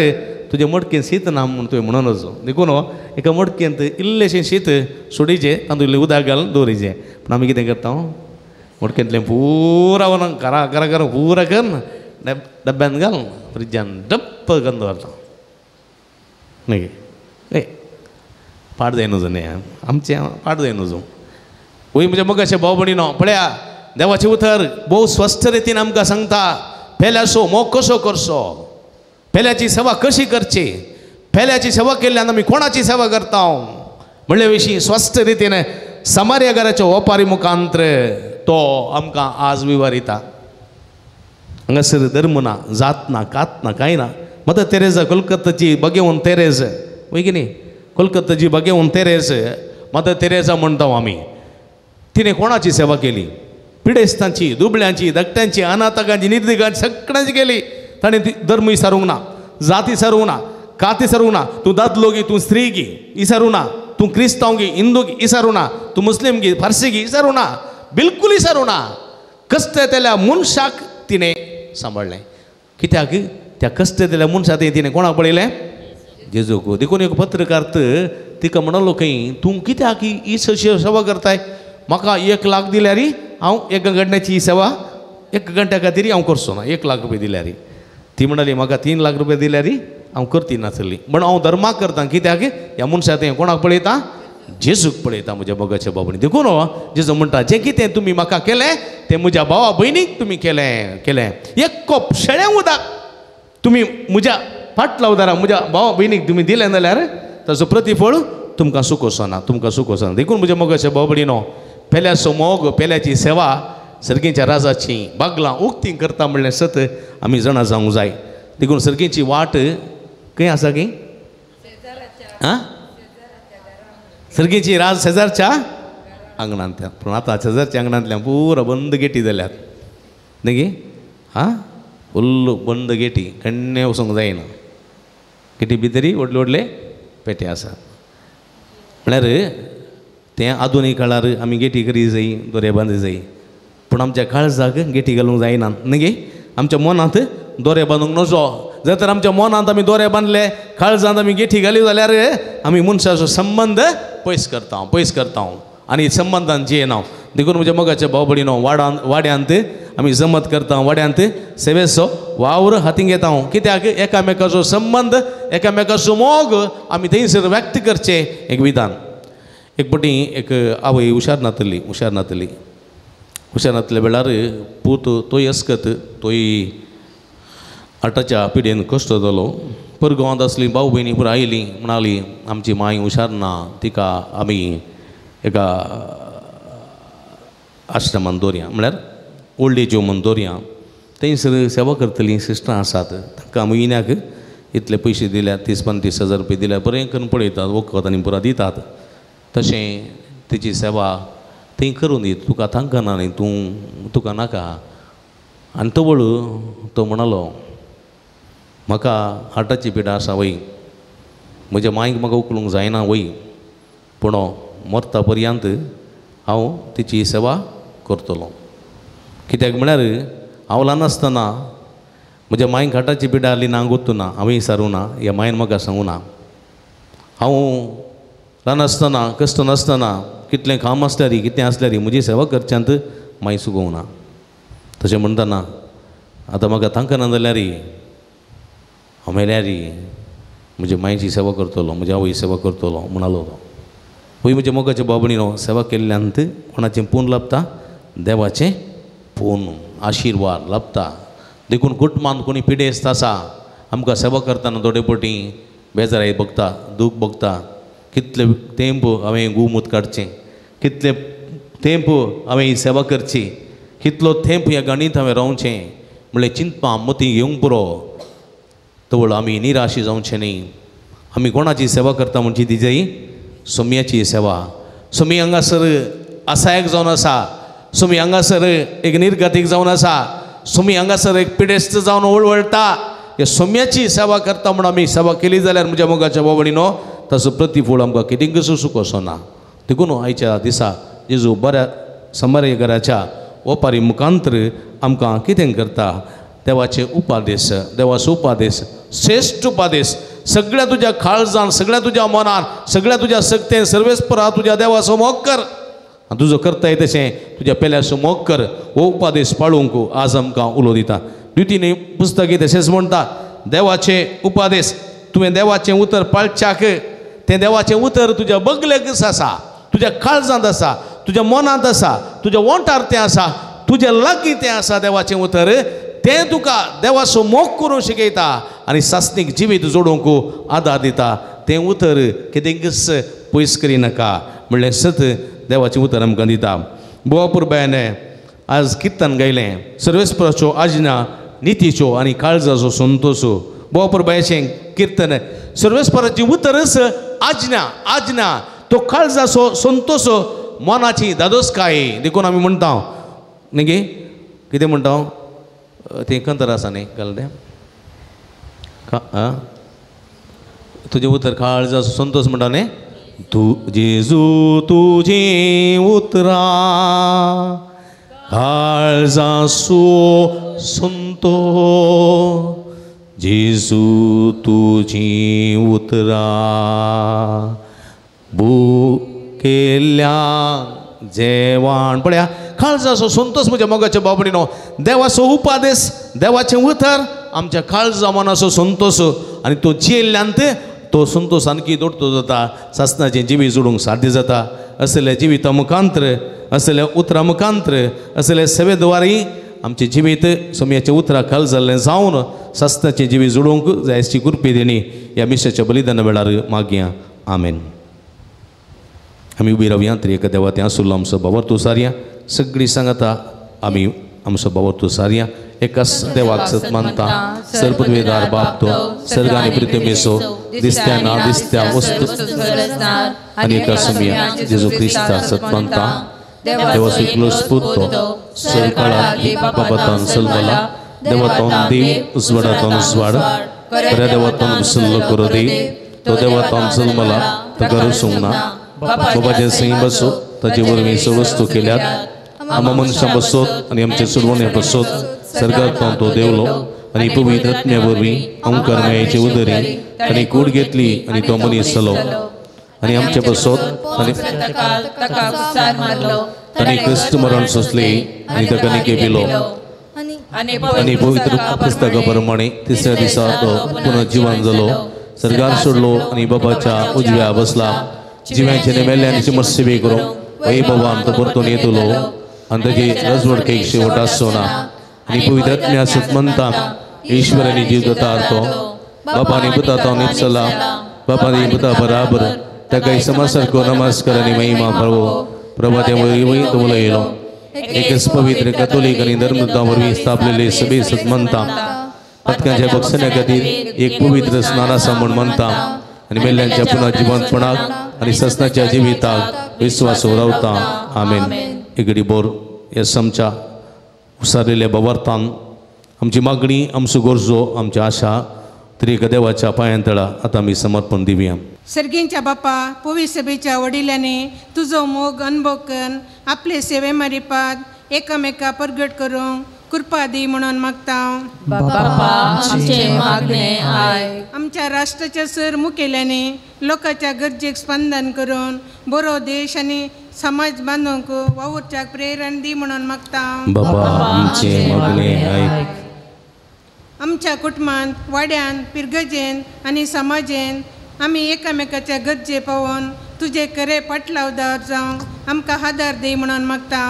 तुजे मडकेन शीत ना म्हूण तुवें म्हणून वचो देखून एका मडकेंत इल्लेशें शीत सोडीचें तातूंतलें उदक घालून दवरीचें पूण आमी कितें करता मडकेंतलें पुरा व्हरून घरा पुरा करून डब्यांत घालून फ्रिजान डप्प करून दवरता न्ही गे पाड जाय नजो न्ही आमचें पाड जाय नजो वय म्हज्या मोगाच्या भाव भयणीनो पळया देवाचें उतर भोव स्वस्थ रितीन आमकां सांगता पेल्याचो मोग कसो करचो पेल्याची सेवा कशी करची पेल्याची सेवा केल्ल्यान आमी कोणाची सेवा करता म्हणले विशीं स्वस्थ रितीन समार्या घराच्या ओपारी मुखांतर तो आमकां आज विवरिता हांगासर धर्म ना जात ना कात ना कांय ना मदर तेरेजा कोलकाताची बगेवन तेरेज वय की न्ही कोलकाताची बगेवन तेरेज मदर तेरेजा म्हणटा आमी तिणें कोणाची सेवा केली पिडेस्तांची दुबळ्यांची धाकट्यांची अनाथांची निर्दिगांची सगळ्यांची केली ताणें धर्म विसरूंक ना जात विसरूंक ना कात विसरूंक ना तूं दादलो गी तूं स्त्री गी विसरूं ना तूं क्रिस्तांव गी हिंदू गी विसरूं ना तूं मुस्लीम गी फारसी गी विसरूं ना बिलकुल विसरूं ना कश्ट येतल्या मनशाक तिणें सांबाळलें कित्याक त्या कश्ट येतल्या मनशाक तिणें कोणाक पळयलें जेजूक देखून एक पत्रकार तिका म्हणलो खंय तूं कित्याक ही सेवा करताय म्हाका 1 लाख दिल्यार हांव 1 घंट्याची सेवा 1 घंट्या खातीर हांव करचो ना 1 लाख रुपया दिल्यार ती म्हणली म्हाका 3 लाख रुपया दिल्यार हांव करती नासली पण हांव धर्माक करता कित्याक ह्या मनशाक तें कोणाक पळयता जेजूक पळयता म्हज्या मोगाच्या बाबडीन देखून जेजू म्हणटा जें कितें तुमी म्हाका केलें तें म्हज्या भावा भयणीक तुमी केलें 1 कप शेळें उदक तुम्ही म्हज्या फाटल्या उदारा म्हज्या भावा भयणीक तुम्ही दिलें जाल्यार ताचो प्रतिफळ तुमकां सुख वचना, तुमकां सुख वचना. देखून म्हज्या मोगाच्या भाव भयणीनो, पेल्याचो मोग, पेल्याची सेवा सर्गेच्या राजाची बागलां उक्ती करता म्हणलें सत आमी जाणा जावंक जाय. देखून सर्गेची वाट खंय आसा की आं सर्गेची राज शेजारच्या आंगणांतल्यान. पूण आतां शेजारच्या आंगणांतल्यान पुरो बंद गेटी जाल्यात न्ही गे. हां फुल्ल बंद गेटी, कण्णे वचोंक जायना. गेटी भितरी व्हडले व्हडले पेटे आसा. म्हळ्यार तें आधुनीक काळार आमी गेटी करी जाय, दोरे बांदी जाय. पूण आमच्या काळजाक गेटी घालूंक जायना न्ही गे. आमच्या मनांत दोरे बांदूंक नजो. जर तर आमच्या मनांत आमी दोरे बांदले, काळजांत आमी गेठी घाली जाल्यार आमी मनशाचो संबंध पयस करता आनी संबंधान जियेना. देखून म्हज्या मोगाच्या भाव भयणीनो, वाड्यांत आमी जमत करता, वाड्यांत सेवेचो वावर हातीन घेता. कित्याक एकामेकाचो संबंध, एकामेकाचो मोग आमी थंयसर व्यक्त करचे एक विधान. एक फावटी एक आवय हुशार नातल्या वेळार पूत तोय अस्कत, तोय 8च्या पिडेन कश्ट जालो. परगांवांत आसली भाव भयणी पुरो आयली, म्हणाली आमची माय हुशार ना, तिका आमी एका आश्रमान दवरया, म्हळ्यार ओल्ड एज होमान दवरया. थंयसर सेवा करतलीं सिस्टरां आसात, तांकां म्हयन्याक इतले पयशे दिल्यात, 30-35 हजार रुपया दिल्यार बरें करून पळयतात, वखद आनी पुरो दितात. तशें तेची सेवा थंय करून दी, तुका तांकां न्ही, तुका नाका. आनी तवळ तो म्हणलो म्हाका हार्टाची पिडा आसा वय, म्हज्या मांयक म्हाका उखलूंक जायना वय, पूण मरता पर्यंत हांव तिची सेवा करतलो. कित्याक म्हळ्यार हांव ल्हान आसतना म्हज्या मांयक हार्टाची पिडा आसली ना, गोत्तू ना, हांवें विचारूं ना, ह्या मांयन म्हाका सांगूं ना. हांव ल्हान आसतना, कश्ट नासतना, कितलें काम आसल्यार कितें आसल्यार म्हजी सेवा करच्यांत मांय सुगोवं ना. तशें म्हणटना आतां म्हाका तांकां ना जाल्यार हांव मेल्यार म्हज्या मांयची सेवा करतलो, म्हज्या आवय सेवा करतलो म्हणलो तो. पळय म्हज्या मोगाच्या भाव भयणीनो, सेवा केल्ल्यांत कोणाचें पूण लाभता? देवाचें पूण आशिर्वाद लाभता. देखून कुटुंबांत कोणी पिडेस्त आसा, आमकां सेवा करतना थोडे फावटी बेजाराय भोगता, दूख भोगता. कितले तेंप हांवें गुमूत काडचें, कितले तेंप हांवें ही सेवा करची, कितलो तेंप ह्या गणीत हांवें रावचें म्हणल्यार चिंतपा मती घेवंक पुरो. तवळ आमी निराशी जावचें न्ही. आमी कोणाची सेवा करता म्हणजे तिजी सोम्याची सेवा. सोमी हांगासर आसायक जावन आसा, सोमी हांगासर एक निर्गतीक जावन आसा, सोमी हांगासर एक पिडेस्त जावन वळवळटा. ह्या सोम्याची सेवा करता म्हणून आमी सेवा केली जाल्यार म्हज्या मोगाच्या भाव भयणीनो, ताचो प्रतिफळ आमकां कितें सुख वचना. देखून आयच्या दिसा जेजू बऱ्या समार्यकाराच्या ओपारी मुखांतर आमकां कितें करता? देवाचे उपादेश, देवाचो उपादेश, श्रेश्ठ उपादेश. सगळ्या तुज्या काळजान, सगळ्या तुज्या मनान, सगळ्या तुज्या सक्तेन सर्वेस्परा तुज्या देवाचो मोग कर. आनी तुजो करताय तशें तुज्या पेल्याचो मोग कर. हो उपादेश पाळूंक आज आमकां उलो दिता. द्वितीय पुस्तकी तशेंच म्हणटा, देवाचे उपादेश. तुवें देवाचें उतर पाळच्याक तें देवाचें उतर तुज्या बगलेकच आसा, तुज्या काळजांत आसा, तुज्या मनांत आसा, तुज्या ओंठार तें आसा, तुज्या लागीं तें आसा. देवाचें उतर तें तुका देवाचो मोग करूंक शिकयता आनी सासणीक जिवीत जोडूंक आदार दिता. तें उतर कितेंच पयस करिनाका म्हणलें सत देवाचें उतर आमकां दिता. बोवापूर बायने आज किर्तन गायलें, सर्वेस्पराच्यो आज्ञा नितीच्यो आनी काळजाचो संतोश. बोवापूर बायचें किर्तन सर्वेस्पराची उतरच आज्ञा, आज्ञा तो काळजाचो संतोश, मनाची दादोसकाय. देखून आमी म्हणटा न्ही गे, कितें म्हणटा तें कंतर आसा न्ही घालतें, तुजें उतर काळजाचो संतोश म्हणटा न्ही. तू जेजू तुजी उतरां काळजाचो संतोष, जेजू तुजी उतरां भुकेल्या जेवण. पळया काळजाचो संतोष म्हज्या मोगाच्या भाव भयणीनो. देवाचो उपादेश, देवाचें उतर आमच्या काळजा मनाचो संतोष. आनी तो जियेल्ल्यांत तो संतोष आणखी दोडतो जाता, सासणाचें जिवीत जोडूंक साध्य जाता. असल्या जिविता मुखांतर, असल्या उतरा मुखांतर, असल्या सेवेद्वारी आमचें जिवीत सोम्याच्या उतरा खाल जाल्लें जावन सस्ताचे जिवी जोडूंक जायची कृपे देणी ह्या मिशाच्या बलिदाना वेळार मागया आमेन. आमी उबी रावया तरी एका देवा त्या सुरलो आमचो बाबर तूं सारया सगळीं सांगता आमी आमचो बाबर तूं सारया एकाच देवाक सत मानता सर्पद्वेदार बाप तो सर्ग आनी पृथ्वीचो दिसत्या ना दिसत्या वस्तू आनी एका समिया जेजू क्रिस्ता सत मानता देवा स्वीकलो स्पुतो सर्काळांत बाबातान सलमला देवातोन देव उजवाडातोन उजवाड खऱ्या देवातोन उसल्लो करो दे तो देवातोन सलमला ताका रुसूंक ना बाबाचे सई बसो ताचे वरवीं सगळ्यो वस्तू केल्यात आम मनशां बसोत आनी आमचे सुरवणे बसोत सर्गांतोन तो देवलो आनी पवित्र आत्म्या वरवीं ओंकार मेळ्याचे उदरी आनी कूड घेतली आनी तो मनीस जालो आनी आमचे बसोत आनी ताणें क्रिस्त मरण सोंसले आनी ताका निकेबिलो आनी पवित्र पुस्तका प्रमाणे तिसऱ्या दिसा तो पुनः जिवन जालो सर्गार सोडलो आनी बाबाच्या उजव्या बसला जिव्यांचे नेमेल्ल्यांची मस्सेबी करूं वै बाबा आमचो परतून येतलो आनी ताची रजवड एक शेवट आसचो ना आनी पवित्र आत्म्या सत म्हणटा ईश्वरानी जीव दिता तो बापानी पुता तो निपसला बापानी पुता बराबर ताका समा सारको नमस्कार आनी महिमा प्रभा त्या वरवीं तो उलयलो एकच पवित्र कॅथोलीक आनी धर्मता वरवीं स्थापलेले सभे सत म्हणटा पथकांच्या भक्षणा खातीर एक पवित्र स्नान आसा म्हूण म्हणटा आनी मेल्ल्यांच्या पुन्हा जिवंतपणाक आनी ससनाच्या जिविताक विश्वास रावता आमेन. एगडी बोर ह्या समच्या उसारिल्ल्या बाबार्थान आमची मागणी आमच्यो गरजो आमची आशा तरी एका देवाच्या पांयांतळा आतां आमी समर्पण दिवया. सर्गींच्या बापा पवित्र सभेच्या वडिलांनी तुजो मोग अनुभव करून आपले सेवे मारिपाद एकामेका परगट करूंक कृपा दी म्हणून मागता. आमच्या राष्ट्राच्या सर मुखेल्याने लोकांच्या गरजेक स्पंदन करून बरो देश आनी समाज बांदूंक वावुरच्याक प्रेरण दी म्हणून मागता. आमच्या कुटुंबांत वाड्यान पिरगजेन आनी समाजेन आमी एकामेकाच्या गरजे पावोवन तुजे खरे पाटलावदार जावंक आमकां आदार दी म्हणून मागता.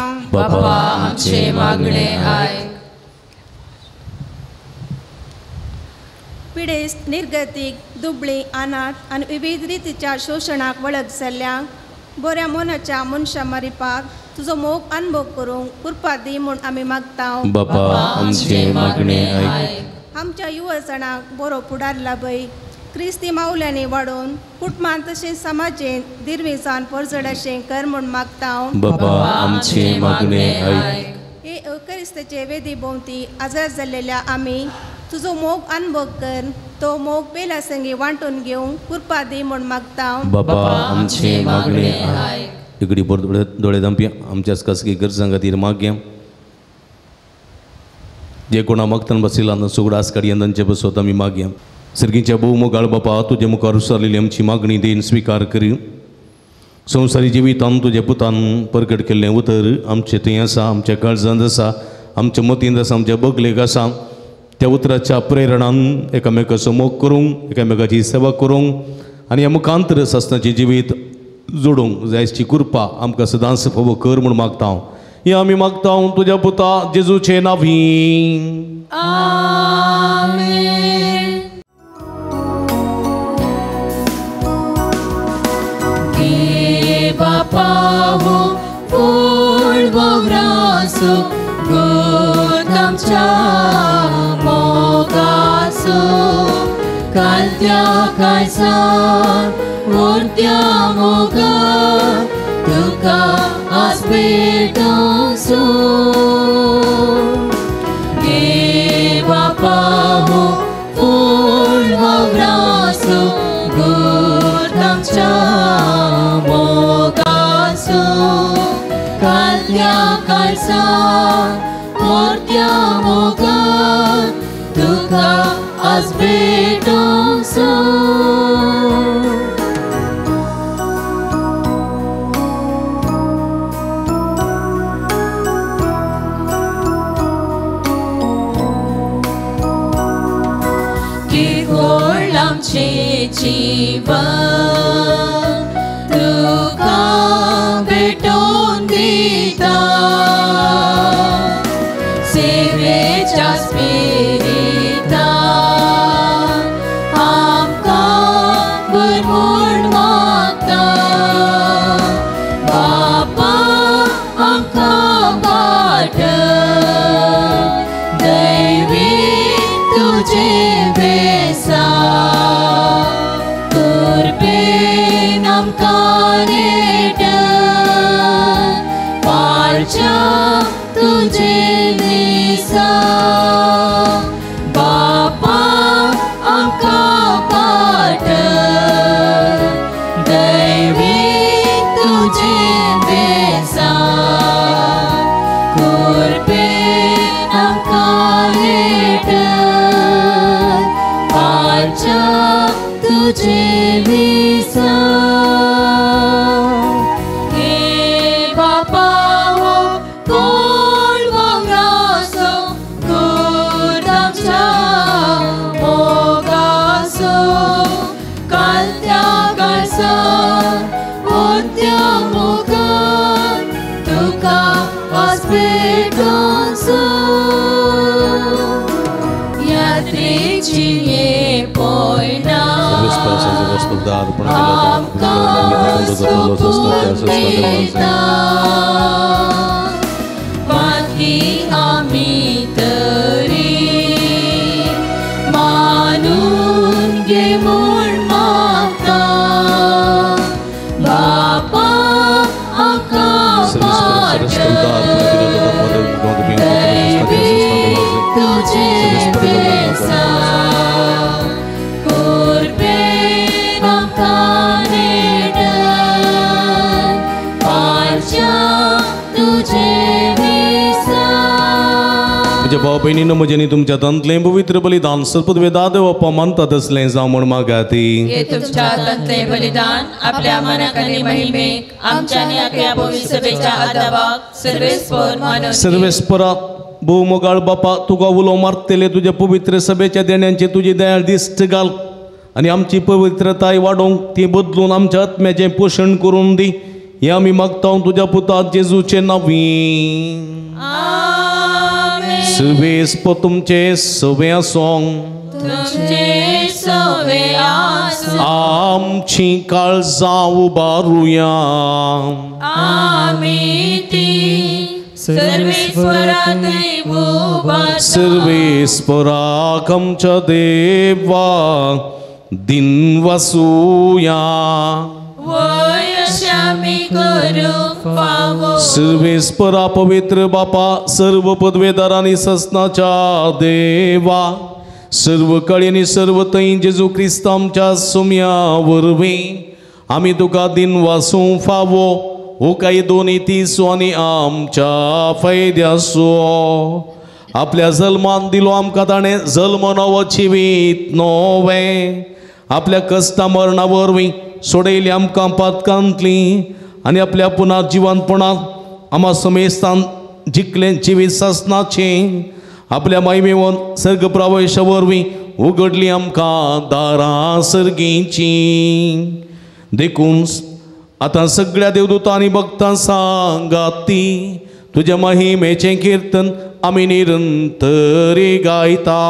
पिडेस्त निर्गतीक दुबळी अनाथ आनी विविध रितीच्या शोशणाक वळख जाल्ल्यांक बऱ्या मनाच्या मनशां मारिपाक तुजो मोग अनुभव करूंक कृपा दी म्हूण आमी मागता. आमच्या युवजणांक बरो फुडार लाभय क्रिस्ती माऊल्यांनी वाडोवन कुटुंबांत तशेंच समाजेन दिर्वेसान परजड अशें कर म्हूण मागता. हे क्रिस्ताचे वेदी भोंवती आजार जाल्लेल्या आमी तुजो मोग अनुभव कर तो मोग बेला संगी वांटून घेवंक कृपा दी म्हूण मागता. एगडी बोर दोळे दांपया आमच्याच खासगी गरजां खातीर मागया. जे कोणा मागतना बसिल्ला सुगडा आसकाडी तांचे बसोत आमी मागया. सर्गीच्या भोव मोगाळ बापा तुजे मुखार उसारलेली आमची मागणी देन स्विकार कर. संवसारी जिवितान तुजे पुतान परगट केल्लें उतर आमचें थंय आसा आमच्या काळजांत आसा आमच्या मतींत आसा आमच्या बगलेक आसा. त्या उतराच्या प्रेरणान एकामेकाचो मोग करूंक एकामेकाची सेवा करूंक आनी ह्या मुखांतर सस्नाचें जिवीत जोडूंक जायची कृपा आमकां सदांच फोव कर म्हूण मागता. हे आमी मागता तुज्या पुता जेजूचे नांवी. Papa ho full bograso godam cha mogaso kaltya kaisa urtya moga tuka aspetanso Papa ho full bograso godam cha Kaltya kalsa, mortya moga, tuka asbetonso. Kirgolam che jiva, tuka beton dita, sevecha spirita. तुझे बेसा कुर्बेन आमकां net पाळच्या तुझे दिसा बापा आमकां पाठ दैवी तुझे बेसा कुर्बेन आमकां नेट पाळच्या तुझे दिसा आम्ही तरी मानून घे म्हूण मागता बापा आमकां पाठ तुझे बेसा कुर्बेन आमकां नेट पाळच्या तुझे म्हज्या भाव भयणीनो म्हजें तुमच्या तंतलें पवित्र बलिदान सर्पद्वेदा देवप्पा मानतात असलें जावं म्हण मागाती हे तुमच्या तंतले बलिदान आपल्या मनाक आनी महिमेक आमच्या आनी आख्या पवित्र सभेच्या आदाराक सर्वेस्पर मानून सर्वेस्परा भोव मोगाळ बापा तुका उलो मारतले तुज्या पवित्र सभेच्या देण्यांचे तुजी दयाळ दिश्ट घाल आनी आमची पवित्रताय वाडोवंक ती बदलून आमच्या आत्म्याचें पोशण करून दी हे आमी मागता तुज्या पुता जेजूचे नांवी सर्वेस्प तुमचे सवे आसोंग तुमचे सवे आसूं आमची काळजां उबारुया आमी ती सर्वेस्परांतय उबारता सर्वेस्पराक आमच्या देवा दिन वासुया आमी करूंक फावो सर्वेस्परा पवित्र बापा सर्व पदवेदारांनी ससनाच्या देवा सर्व कळी आनी सर्व थंय जेजू क्रिस्त आमच्या सुम्या वरवीं आमी तुका दिन वासूंक फावो हो काही दोनी तिसो आनी आमच्या फायद्याचो आपल्या जल्मान दिलो आमकां ताणें जल्म नवो जिवीत नोवें आपल्या कश्टा मरणा वरवीं सोडयली आमकां पातकांतली आनी आपल्या पुनर्जिवनपणांत आमा समेस्तान जिखलें जिवीत सासनाचें आपल्या महिमेवन सर्ग प्रवेशा वरवीं उगडली आमकां दारां सर्गींची देखून आतां सगळ्या देवदूतां आनी भक्तां सांगाती तुज्या महिमेचें कीर्तन आमी निरंतरी गायता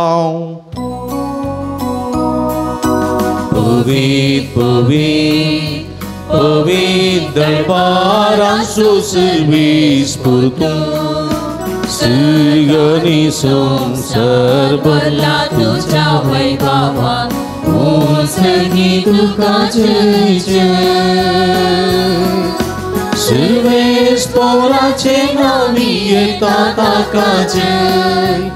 पवित्र पवित्र पवित्र दरबारांचो सर्वीस परतून सर्गनी संसार भरला तुझ्या वैभवान सर्गी तुका जय जय सर्वेस्पराचे नावी येता ताका जय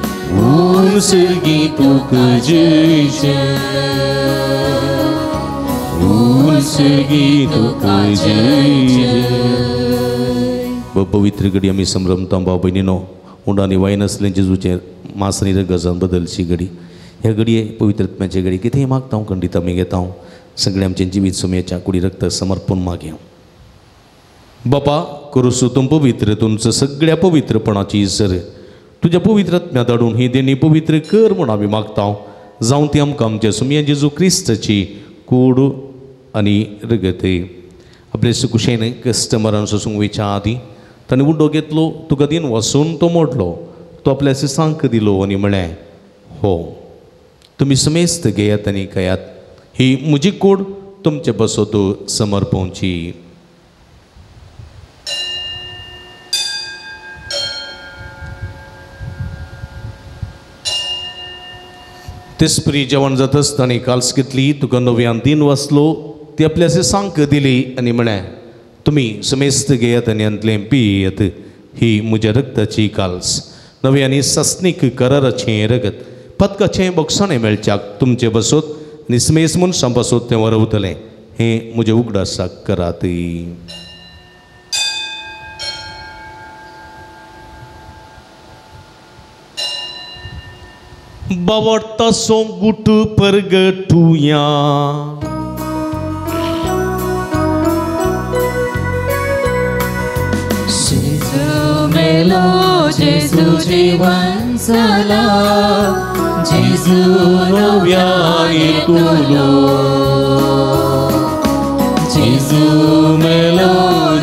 सर्गी तुका जय जय सर्गी तुका जय जय पवित्र घडी आमी संभ्रमता भाव भयणीनो उंडानी वायन असलें जेजूचे मासनी गजान बदलची घडी ह्या घडये पवित्रत्म्याचे घडी कितेंय मागता हांव खंडीत आमी घेता हांव सगळें आमचें जिवीत सुमेच्या कुडी रक्त समर्पण मागया बापा करुसू तुम पवित्र तुमचं सगळ्या पवित्रपणाची सर तुझ्या पवित्रत्म्या धाडून ही देणी पवित्र कर म्हूण आमी मागता जावं ती आमकां आमच्या सुमया जेजू क्रिस्ताची कूड आनी रगत आपले सुकुशेन कस्टमरान सोसूंक वयच्या आदीं ताणें उड्डो घेतलो तुका दिन वसून तो मोडलो तो आपल्या सिसांक दिलो आनी म्हळें हो तुमी समेस्त घेयात आनी खयात ही म्हजी कूड तुमचे बसत समर्पोवची तिसपरी जेवण जात असताना काल्स घेतली तुका नव्यान दिन वाचलो ती आपल्याचे सांक दिली आणि म्हणे तुम्ही समेस्त घेयात आणि अंतलें पियेत ही म्हज्या रक्ताची काल्स नव्यानी सस्नीक कराराचें रगत पदकाचें बक्षाणें मेळच्याक तुमचे बसोत आनी समेस्त मनशां बसोत तें वरवतलें हें म्हज्या उगडासाक करात. बावडता सो गुट परगटुया मेलो जेजू जीवन जाला जेजू नव्या येतुलो जेजू मेलो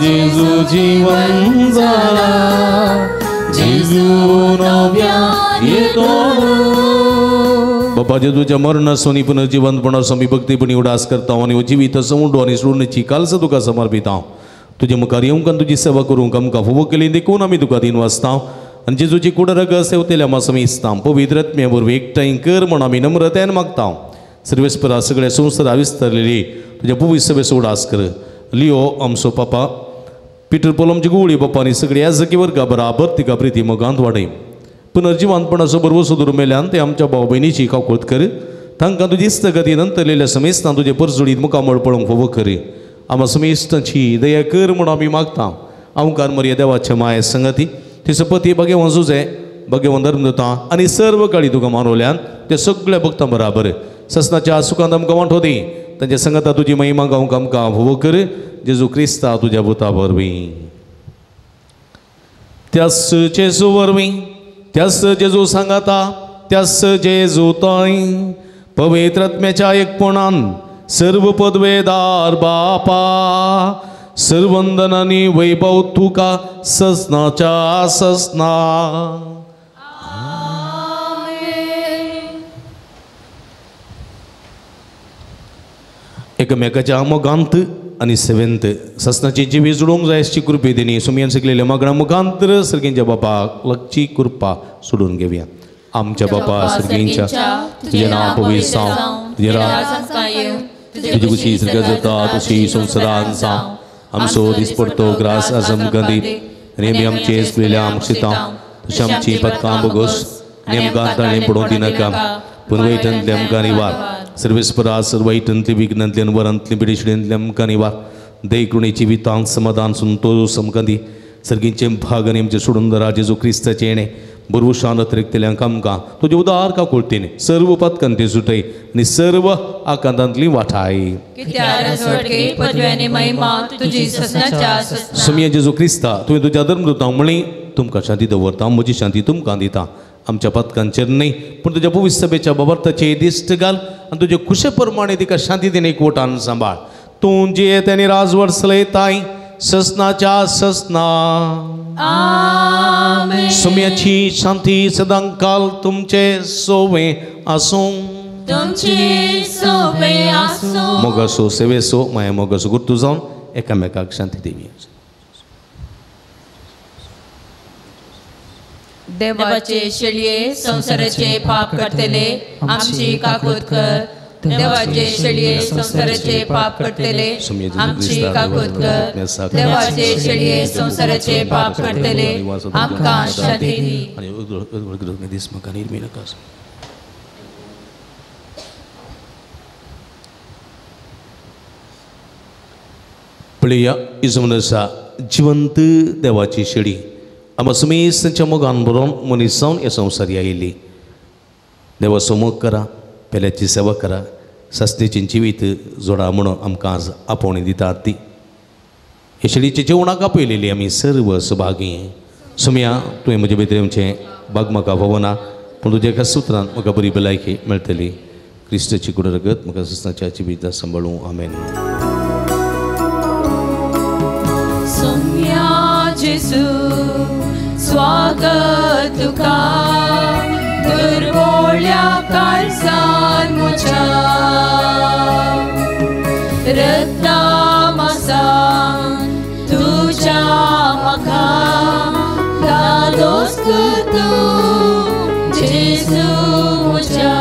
जेजू जीवन जाला जेजू नव्या येतुलो. बाबा जेजूच्या मरणासोनी पुनर्जीवनपणासो मी भक्तीपणी उडास करता आणि जिवीत समुंडो आणि सोडण्याची काल्स तुका समर्पिता. तुझे मुखार येऊन तुझी सेवा करूंक आमकां फोव केली देखून आमी तुका दिन वाचता आनी जेजूची कुडरग सेवतेल्या आमी समेजता पवित्र आत्म्या बरोबर एकठांय कर म्हण आमी नम्रतेन मागता. सर्वेस्परा सगळ्या संवसारा विस्तारलेली तुझ्या पवित्र सभेचो उडास कर. लिओ आमचो पापा पिटर पोलमची गुवळी बापा आनी सगळ्या ह्या जगी वर्गा बराबर तिका प्रिती मोगांत वाडय. पुनर्जीवनपणाचो बरोबर सुदूर मेल्यान ते आमच्या भाव भयणीची काकुळत कर. तांकां तुजी इस्तगतीन अंतरलेल्या समेस्तां तुजे परजोडीत मुखामळ पळोवंक फोव कर. आम्हा समेस्तांची दया कर म्हण आमी मागता. आमकां मर्या देवाच्या माये संगती तिचो पती भगवान जुजे भगवान धर्मदता आनी सर्व काळी तुका मानवल्यान ते सगळ्या भक्तां बराबर ससनाच्या सुखांत आमकां वांटो दी. तांच्या संगता तुजी महिमा गावंक आमकां फोव कर. जेजू क्रिस्ता तुज्या पुता वरवीं त्याच जेजू वरवीं त्याच जेजू सांगाता त्याच जेजू ताई पवित्र आत्म्याच्या एकपणान सर्व पदवेदार बापा सर्वंदनानी वैभव तुका ससनाच्या ससना. एकमेकाच्या मोगांत आनी सेवेंत ससनाची जिवी जोडूंक जाय अशी कृपे दिनी सुमयान शिकलेल्या मागणा मुखांतर सर्गींच्या बापाक लक्षी कृपा सोडून घेवया. आमच्या बापा सर्गींच्या तुझे नाव पवित्र जावं तुझे तुझी कुशी सर्ग जाता तशी संवसारान जावं आमचो दीस पडतो ग्रास आज आमकां दी आनी आमी आमचे आसलेल्या आमचिता तशी आमची पदकां बोगोस आनी आमकां ताणें पडोवंक दिनाका पूण वैतांतले आमकां निवार सर्वेस्परा सर्व वैतांतली विघ्नांतल्यान वरांतली पिडेशिडेंतले आमकां निवार दय करुणेची वितांत समाधान संतोष आमकां दी सर्गींचे भाग आनी आमचे सोडून दरा जेजू क्रिस्ताचे येणे बरोबर शान अतिरिक्तल्यांक आमकां तुजे उदार काकुळतेन सर्व पदकांती सुटय आनी सर्व आकांतांतली वाठाय. सुमया जेजू क्रिस्ता तुवें तुज्या धर्मदूतांक म्हळें तुमकां शांती दवरता म्हजी शांती तुमकां दिता. आमच्या पदकांचेर न्हय पूण तुज्या पवित्र सभेच्या बाबर्ताचे दिश्ट घाल आनी तुजे खुशे प्रमाणे तिका शांती दिन एकवटान सांबाळ. तूं जियेत आनी राजवट चलयताय ससनाच्या ससना. सुमयाची शांती सदांकाल तुमचे सोवे आसूं. मोगासो सेवेसो माया मोगासो गुर्तू जावन एकामेकाक शांती देवी. देवाचे शेळये संसाराचे पाप करतले आमची काकुळत कर. देवाचे शेळये संसाराचे पाप करतले आमची काकुळत कर. देवाचे शेळये संसाराचे पाप करतले आमकां शांती दी. पळया इजमनसा जिवंत देवाची शेळी आम समेस्तांच्या मोगान बरोवन मनीस जावन ह्या संवसारी आयिल्ली. देवाचो मोग करा पेल्याची सेवा करा सस्तेची जिवीत जोडा म्हणून आमकां आज आपोवणी दितात ती. हे शेळीचे जेवणाक आपयलेली आमी सर्व सुभागी. सुमया तुवें म्हजे भितर आमचें भाग म्हाका भोवना पूण तुज्या एका सुत्रान म्हाका बरी भलायकी मेळटली. क्रिस्ताची कुडरगत म्हाका सस्नाच्या जिवीत सांबाळूं. आमेन. जेजू स्वागत तुका दुर्बोळ्या काळजान म्हज्या रक्ता मासान तुज्या म्हाका घालोस तूं जेजू म्हज्या.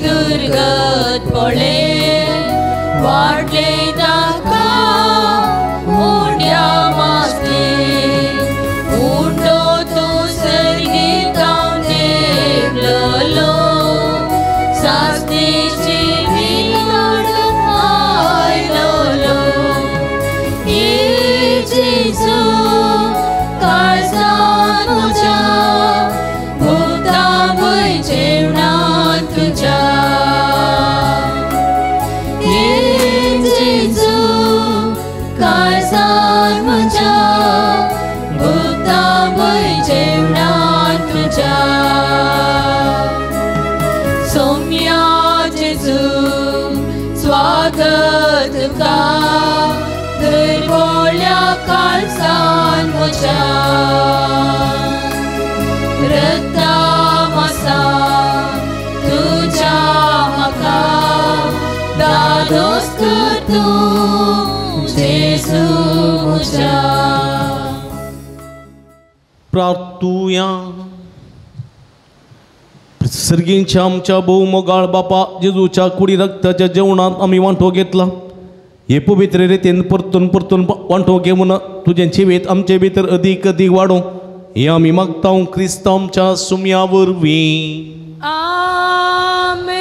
दुर्गत पळे वाढले ताका मोड्या मास्ते उंडो तो सर्गीताव नेवललो सास्तेची विलाड आयलोलो ये जेजू काळजान म्हज्या भोवता वय जेवणात तुज्या ये जेजू काळजान म्हज्या भोवता वय जेवणात तुज्या सौम्या जेजू स्वागत तुका दरवळ्या काळजान म्हज्या रक्ता मासा तुज्या म्हाका दादोस कर तूं जेजू म्हज्या. प्रार्थुया. सर्गींच्या आमच्या बहुमोगाळ बापा जेजूच्या कुडी रक्ताच्या जेवणात आम्ही वांटो घेतला. हे पवित्र रितीन परतून परतून वांटो घेऊन तुझे जिवेत आमचे भितर अधिक अधिक वाडो हे आम्ही मागता क्रिस्त आमच्या सुम्या वरवीं. आमेन.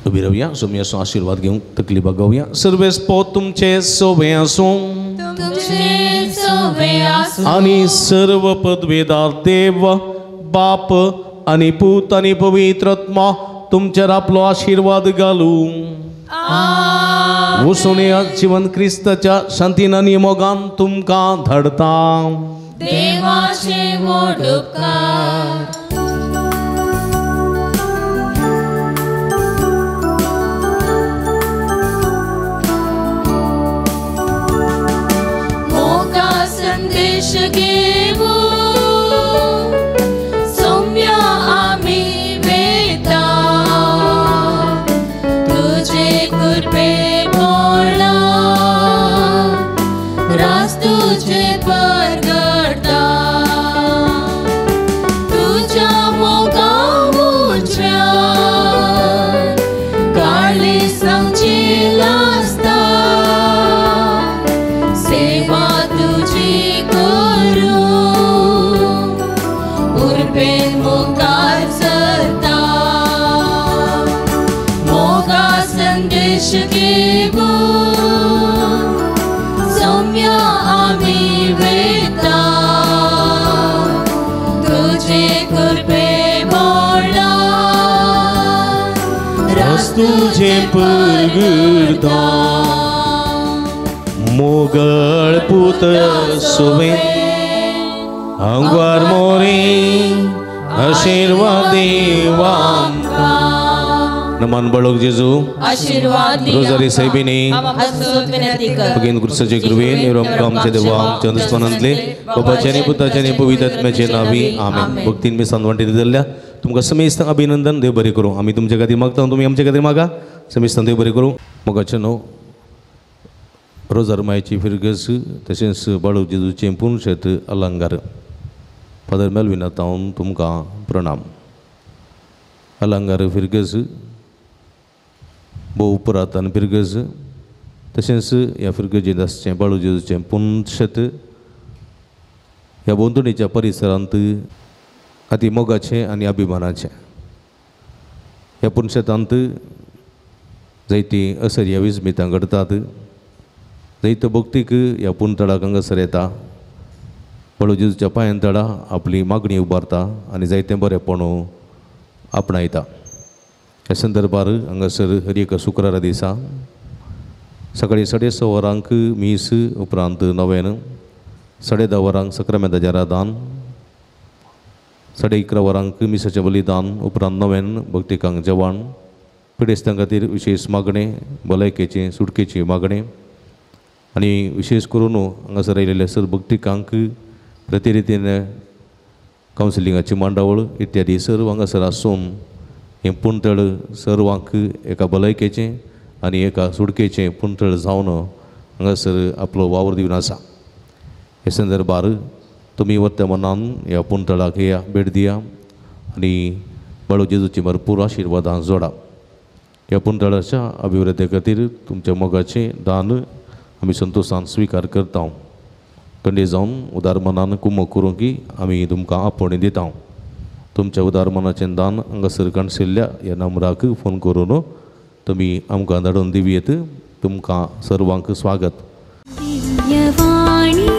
उभी राहूया. सुम्याचो आशीर्वाद घेऊन तकली बघूया. सर्वेस पो तुमचे सोबे आसूं तुमचे सोबे आसूं आणि सर्व पदवेदार देव बाप आणि पूत आणि पवित्र आत्मा तुमच्यावर आपलो आशीर्वाद घालू. उसोने जीवन क्रिस्ताच्या शांतीन आणि मोगान तुमकां धाडता. देवाचे व्हड उपकार. मोगा संदेश घेवू सौम्या आमी वेता तुझे कृपे बोला रास तुझे परगडता तुझ्या मोगा उजव्या काळी सांगची लासता सेवा तुझी करू उर्बेन मुखार सरता. मोगा संदेश घेवू सौम्या आमी वेता तुझे कृपे बोला रास तुझे परगडता. मोगळ पूत सोबे अंगवार मोरी आशीर्वाद देवा नमन बळोक जेजू आशीर्वाद रोजारी साहेबिनी कर भगीन कृष्णाचे कृपेन निरम आमचे देवा आमच्या अनुस्मरणांतले बापाचे आणि पुताचे आणि पवित्र आत्म्याचे नावी आमेन. भक्तीन मी सांदवांटी दिल्या तुमकां समेस्त अभिनंदन. देव बरें करूं. आमी तुमचे खातीर मागता तुम्ही आमचे खातीर मागा. समेस्त देव बरें करूं. मोगाचे न्हू रोजार मायेची फिरगस तशेंच बाळू जेजूचे पूर्ण शेत अलंकार फादर मेलविन हांव तुमकां प्रणाम. अलंकार फिरगस भोव पुरातन फिरगस तशेंच ह्या फिरगजींत आसचें बाळू जेजूचें पूर्ण शेत ह्या बोंदणीच्या परिसरांत अति मोगाचें आनी अभिमानाचें. ह्या पूर्ण शेतांत जायतीं असर्या विस्मितां घडटात. जायतो भक्तीक ह्या पुणतळाक हांगासर येता. बाळू जेजूच्या पांयांतळा आपली मागणी उबारता आनी जायतें बरेंपण आपणायता. ह्या संदर्भार हांगासर हर एक शुक्रारा दिसा सकाळीं 6:30 वरांक मीस उपरांत नवेन 10:30 वरांक सक्रामेंताचें रादान 11:30 वरांक मिसाचें बलिदान उपरांत नवेन भक्तिकांक जेवण पिडेस्तां खातीर विशेश मागणें भलायकेचें सुटकेची मागणें आनी विशेश करून हांगासर आयिल्ल्या सर भक्तिकांक प्रतिरितीन कावन्सिलिंगाची मांडावळ इत्यादी सर्व हांगासर आसून हें पुणतळ सर्वांक एका भलायकेचें आनी एका सुटकेचें पुणतळ जावन हांगासर आपलो वावर दिवन आसा. हे संदर्भार तुमी वर्तमानान ह्या पुणतळाक या भेट दिया आनी बाळू जेजूची भरपूर आशिर्वादां जोडा. ह्या पुंतळाच्या अभिवृद्धी खातीर तुमच्या मोगाचें दान आमी संतोशान स्विकार करता. कंडे जावन उदार मनान कुमो करूं की आमी तुमकां आपोवणी दिता. तुमच्या उदार मनाचें दान हांगासर काणसिल्ल्या ह्या नंबराक फोन करून तुमी आमकां धाडून दिवयेत. तुमकां सर्वांक स्वागत. दिव्यवाणी